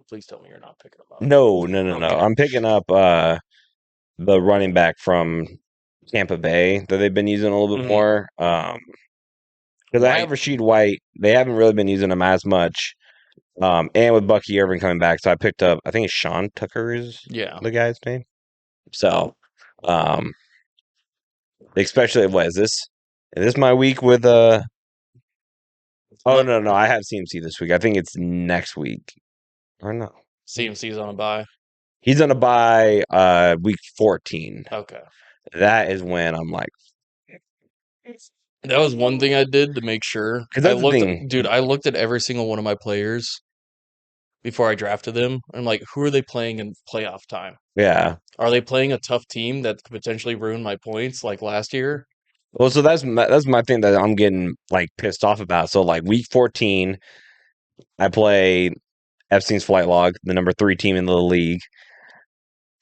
Please tell me you're not picking him up. No. Okay. I'm picking up the running back from Tampa Bay that they've been using a little bit more. Because I have Rashid White. They haven't really been using him as much. And with Bucky Irving coming back, so I picked up, I think it's Sean Tucker is the guy's name. So, especially, what is this? Is this my week with Oh no, I have CMC this week. I think it's next week. Or no. CMC's on a bye. He's on a bye week 14. Okay. That is when I'm like, that was one thing I did to make sure. Because that's the thing. Dude, I looked at every single one of my players before I drafted them. I'm like, who are they playing in playoff time? Yeah. Are they playing a tough team that could potentially ruin my points like last year? Well, so that's my thing that I'm getting like pissed off about. So like week 14, I play Epstein's Flight Log, the number 3 team in the league.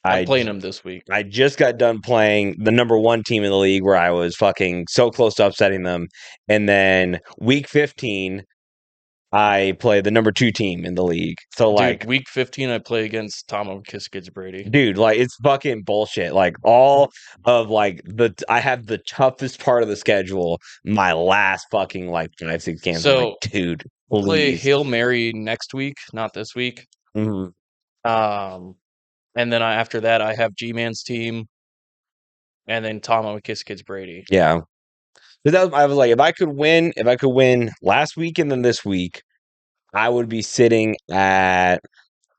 I'm playing them this week. I just got done playing the number 1 team in the league where I was fucking so close to upsetting them. And then week 15, I play the number 2 team in the league. So dude, like week 15, I play against Tom McKissick's Brady. Dude, like it's fucking bullshit. Like all of like I have the toughest part of the schedule. My last fucking like 5-6 games. So, I'm like, dude, we'll play please. Hail Mary next week, not this week. Mm-hmm. And then after that, I have G-Man's team, and then Tom McKissick's Brady. Yeah. I was like, if I could win last week and then this week, I would be sitting at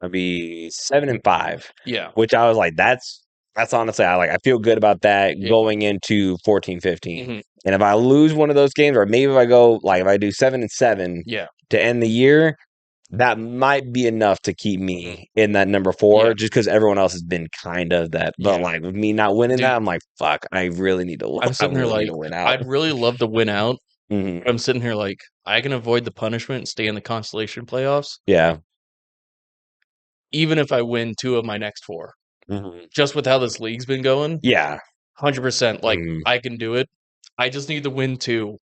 I'd be 7-5. Yeah. Which I was like, that's honestly, I feel good about that going into 14-15. Mm-hmm. And if I lose one of those games, or maybe if I go if I do 7-7 to end the year, that might be enough to keep me in that number 4, just because everyone else has been kind of that. But like with me not winning that, I'm like, fuck, I really need to. I'm sitting here like, win out. I'd really love to win out. Mm-hmm. I'm sitting here like, I can avoid the punishment and stay in the consolation playoffs. Yeah. Even if I win 2 of my next 4, mm-hmm. just with how this league's been going. Yeah. 100%. Like, I can do it. I just need to win 2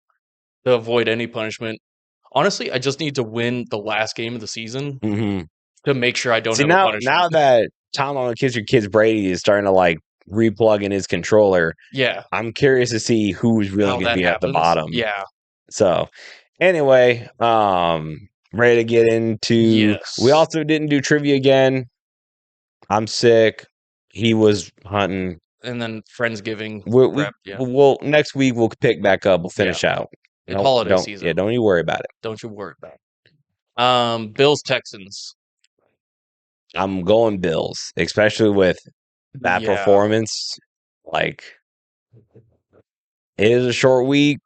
to avoid any punishment. Honestly, I just need to win the last game of the season to make sure I don't have a punishment. Now that Tom McKissick's Brady is starting to like replug in his controller, I'm curious to see who's really going to be at the bottom. Yeah. So, anyway, ready to get into. Yes. We also didn't do trivia again. I'm sick. He was hunting. And then Friendsgiving. We'll next week we'll pick back up. We'll finish out. Holiday season. Yeah, don't you worry about it. Don't you worry about it. Bills Texans. I'm going Bills, especially with that performance. Like, it is a short week,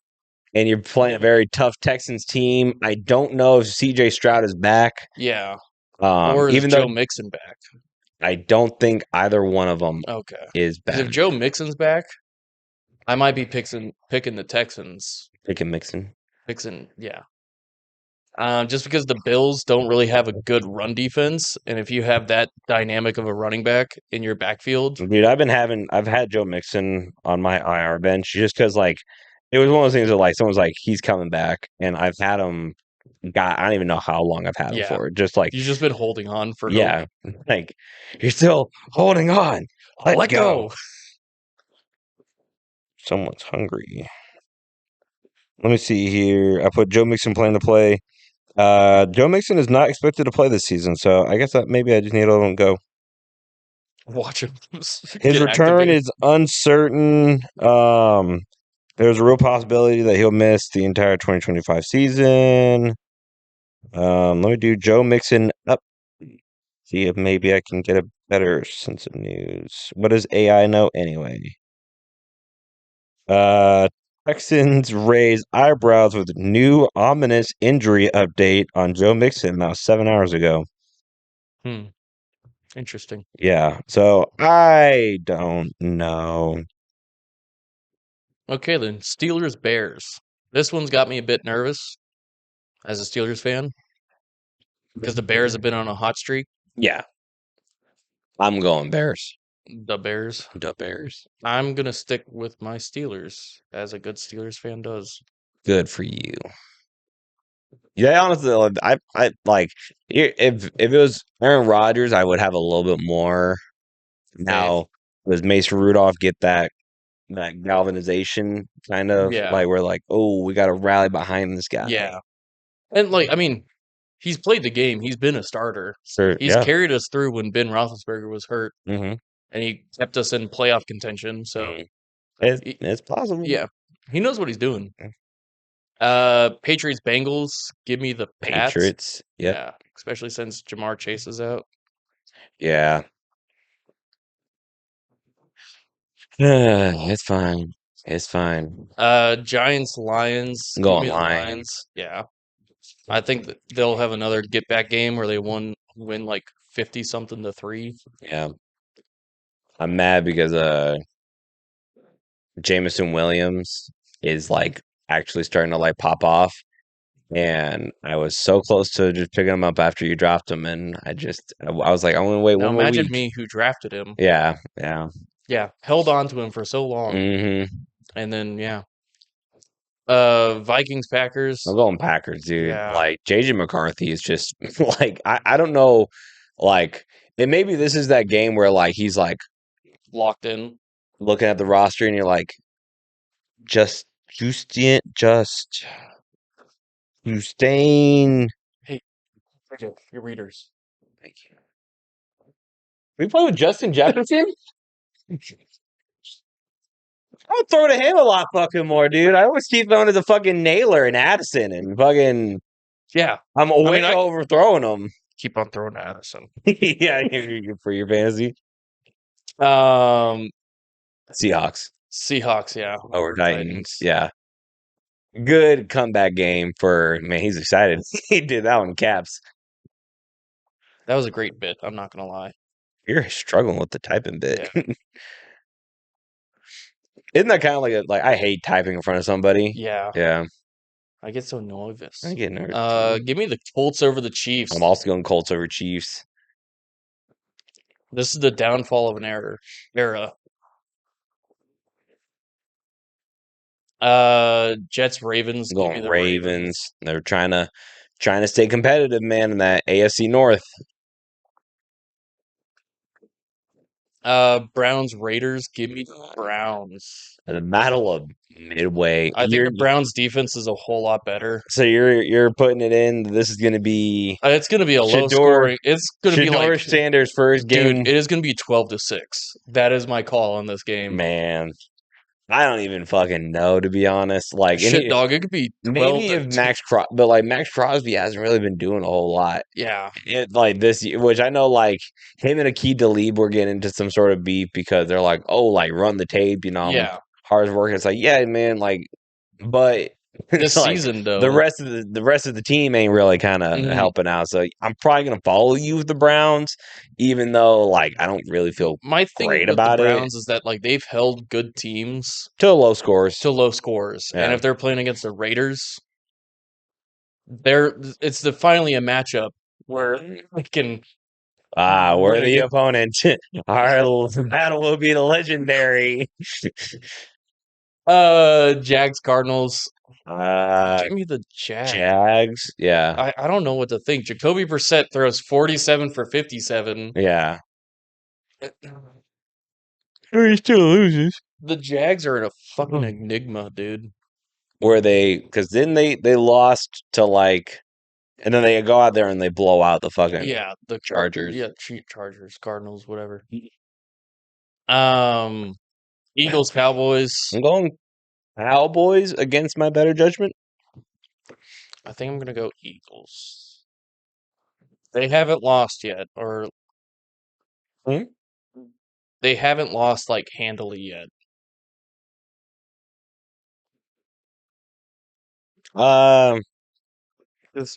and you're playing a very tough Texans team. I don't know if CJ Stroud is back. Yeah. Or is Joe Mixon back? I don't think either one of them is back. If Joe Mixon's back, I might be picking the Texans. Picking Mixon, yeah. Just because the Bills don't really have a good run defense, and if you have that dynamic of a running back in your backfield, dude, I've had Joe Mixon on my IR bench just because like it was one of those things that like someone's like he's coming back, and I've had him. I don't even know how long I've had him for. Just like you've just been holding on for hope. Like you're still holding on. Let go. Someone's hungry. Let me see here. I put Joe Mixon plan to play. Joe Mixon is not expected to play this season, so I guess that maybe I just need to let him go. Watch him. His return is uncertain. There's a real possibility that he'll miss the entire 2025 season. Let me do Joe Mixon up. See if maybe I can get a better sense of news. What does AI know anyway? Uh, Texans raise eyebrows with new ominous injury update on Joe Mixon. That was 7 hours ago. Interesting. Yeah, so I don't know. Okay, then Steelers Bears. This one's got me a bit nervous as a Steelers fan because the Bears have been on a hot streak. Yeah, I'm going Bears. The Bears. The Bears. I'm gonna stick with my Steelers, as a good Steelers fan does. Good for you. Yeah, honestly, I like if it was Aaron Rodgers, I would have a little bit more. Now, does Mason Rudolph get that galvanization kind of Yeah. like we're like, oh, we got to rally behind this guy. Yeah, and like I mean, he's played the game. He's been a starter. Sure. He's Yeah. carried us through when Ben Roethlisberger was hurt, Mm-hmm. and he kept us in playoff contention. So It's possible. yeah, he knows what he's doing. Patriots Bengals. Give me the Pats. Patriots. Yep. Yeah, especially since Jamar Chase is out. Yeah. It's fine. It's fine. Giants Lions. I'm Give going me the Lions. Lions. Yeah, I think that they'll have another get back game where they win like 50 something to 3. Yeah. I'm mad because Jameson Williams is like actually starting to like pop off. And I was so close to just picking him up after you dropped him, and I was like, I'm gonna wait Now one more imagine week. me who drafted him. Yeah. Yeah, held on to him for so long, Mm-hmm. and then Vikings Packers. I'm going Packers, dude. Yeah. Like JJ McCarthy is just like I don't know, like, and maybe this is that game where like he's like Locked in. looking at the roster and you're like, just Justin. Hey, your readers. Thank you. We play with Justin Jefferson? I would throw to him a lot fucking more, dude. I always keep throwing to the fucking Naylor and Addison and fucking. Yeah, I'm way overthrowing them. keep on throwing to Addison. Yeah, for your fantasy. Seahawks. Yeah. Over Titans. Yeah. Good comeback game for man. He's excited. He did that one caps. That was a great bit. I'm not gonna lie. You're struggling with the typing bit. Yeah. Isn't that kind of like I hate typing in front of somebody? Yeah. Yeah. I get so nervous. I get nervous. Give me the Colts over the Chiefs. I'm also going Colts over Chiefs. This is the downfall of an era. Jets Ravens. I'm going Ravens. They're trying to stay competitive, man, in that AFC North. Browns Raiders. Give me the Browns. The battle of Midway. I think the Browns defense is a whole lot better. So you're putting it in. This is going to be. It's going to be a low scoring. It's going to be like Sanders' first game. Dude, it is going to be 12-6. That is my call on this game. Man, I don't even fucking know, to be honest. Like, shit, dog, it could be 12 maybe if Max Crosby hasn't really been doing a whole lot. Yeah, like this, which I know, like him and Akeem Talib were getting into some sort of beef because they're like, oh, like run the tape, Yeah, hard work. It's like, yeah, man, like, but this like, season though, the rest of the team ain't really kind of helping out. So I'm probably gonna follow you with the Browns, even though like I don't really feel my thing great with about the Browns is that like they've held good teams to low scores, and if they're playing against the Raiders, it's finally a matchup where we can. We're the opponent. Our battle will be legendary. Jags Cardinals. Give me the Jags. Yeah. I don't know what to think. Jacoby Brissett throws 47 for 57. Yeah. He still loses. The Jags are in a fucking enigma, dude. Where because then they lost to like, and then they go out there and they blow out the fucking the Chargers. Chargers, Cardinals, whatever. Eagles, Cowboys. I'm going Cowboys against my better judgment. I think I'm gonna go Eagles. They haven't lost yet, or Hmm? they haven't lost like handily yet. Um, It's-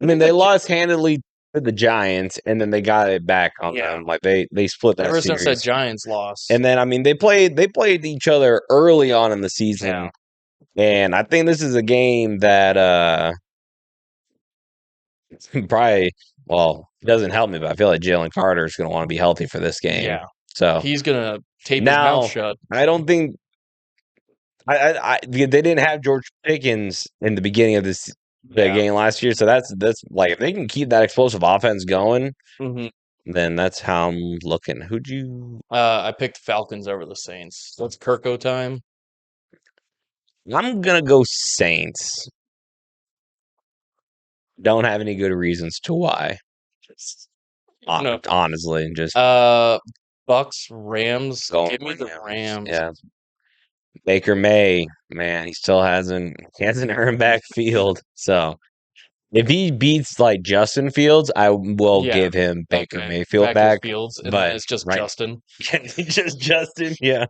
I mean, they lost handily to the Giants, and then they got it back on Yeah. them. Like they split that Ever since that series. Giants loss, And then I mean, they played each other early on in the season, and I think this is a game that probably it doesn't help me, but I feel like Jalen Carter is going to want to be healthy for this game. Yeah. So he's gonna tape his now mouth shut. I don't think they didn't have George Pickens in the beginning of the game last year, so that's like if they can keep that explosive offense going, Mhm. then that's how I'm looking. Who'd you? I picked Falcons over the Saints. That's Kirko time. I'm gonna go Saints. Don't have any good reasons to why. Just No. honestly, just Bucks, Rams. going Give me the Rams. Yeah. Baker May, man, he still hasn't earned back Field. So if he beats like Justin Fields, I will Yeah. give him Baker Okay. Mayfield Back to back. Fields, and but then it's just right- Justin. just Justin, yeah.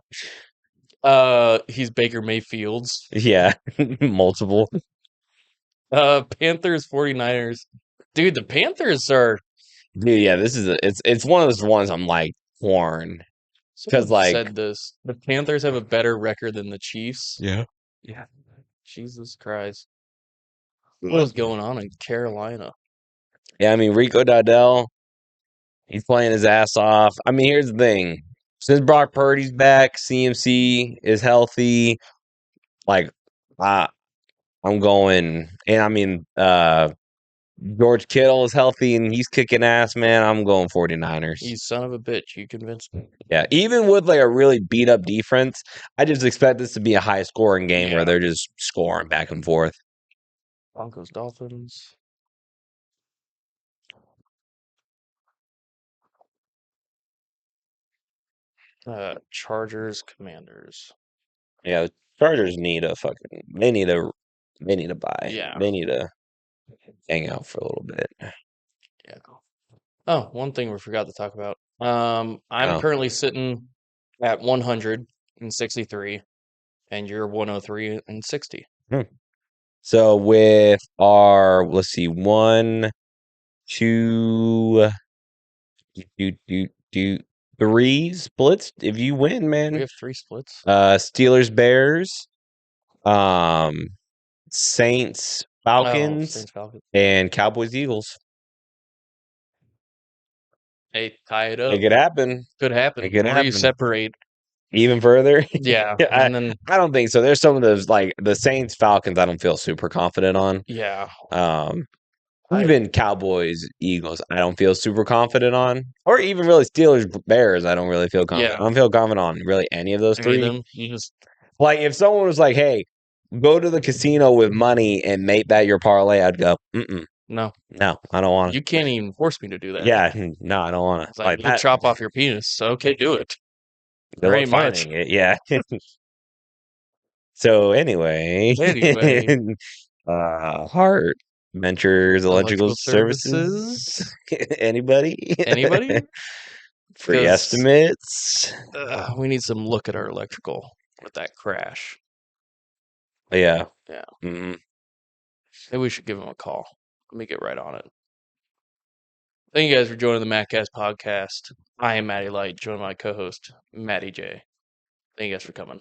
He's Baker Mayfield's. Yeah. Multiple. Panthers, 49ers. Dude, the Panthers are Dude, yeah, this is it's one of those ones I'm like torn. someone like- said this. The Panthers have a better record than the Chiefs. Yeah. Yeah. Jesus Christ. What is going on in Carolina? Yeah, I mean Rico Dowdell, he's playing his ass off. I mean, here's the thing. Since Brock Purdy's back, CMC is healthy. Like I'm going, and I mean, George Kittle is healthy and he's kicking ass, man. I'm going 49ers. You son of a bitch. You convinced me. Yeah, even with like a really beat up defense, I just expect this to be a high scoring game where Yeah. they're just scoring back and forth. Broncos, Dolphins. Chargers, Commanders. Yeah, the Chargers need a fucking. They need a buy. Yeah. They need to hang out for a little bit. Yeah. Oh, one thing we forgot to talk about. I'm Oh. currently sitting at 163, and you're 103 and 60. So with our, let's see, 1, 2, 3 splits. If you win, We man. have 3 splits. Steelers, Bears, Saints, Falcons, Saints, Falcons. and Cowboys, Eagles. Hey, tie it up. It could happen. Could happen. It could Or you happen. separate. Even further. Yeah. I And then, don't think so. There's some of those like the Saints, Falcons. I don't feel super confident on. yeah. Even Cowboys, Eagles, I don't feel super confident on, or even really Steelers, Bears. I don't really feel confident. Yeah. I don't feel confident on really any of those Any of three. them, you just, Like if someone was like, "Hey, go to the casino with money and make that your parlay," I'd go, no. no, I don't want to. You can't even force me to do that. Yeah, no, I don't want to. It's like, we'll chop off your penis. So, okay, do it. Good Very luck much. finding it. Yeah. So anyway, Hart Ventures Electrical Services. Anybody? Anybody? Free 'Cause- estimates. We need some look at our electrical with that crash. Yeah. Yeah. Mhm. Maybe we should give him a call. Let me get right on it. Thank you guys for joining the MattCast podcast. I am Matty Light, joined by my co-host, Matty J. Thank you guys for coming.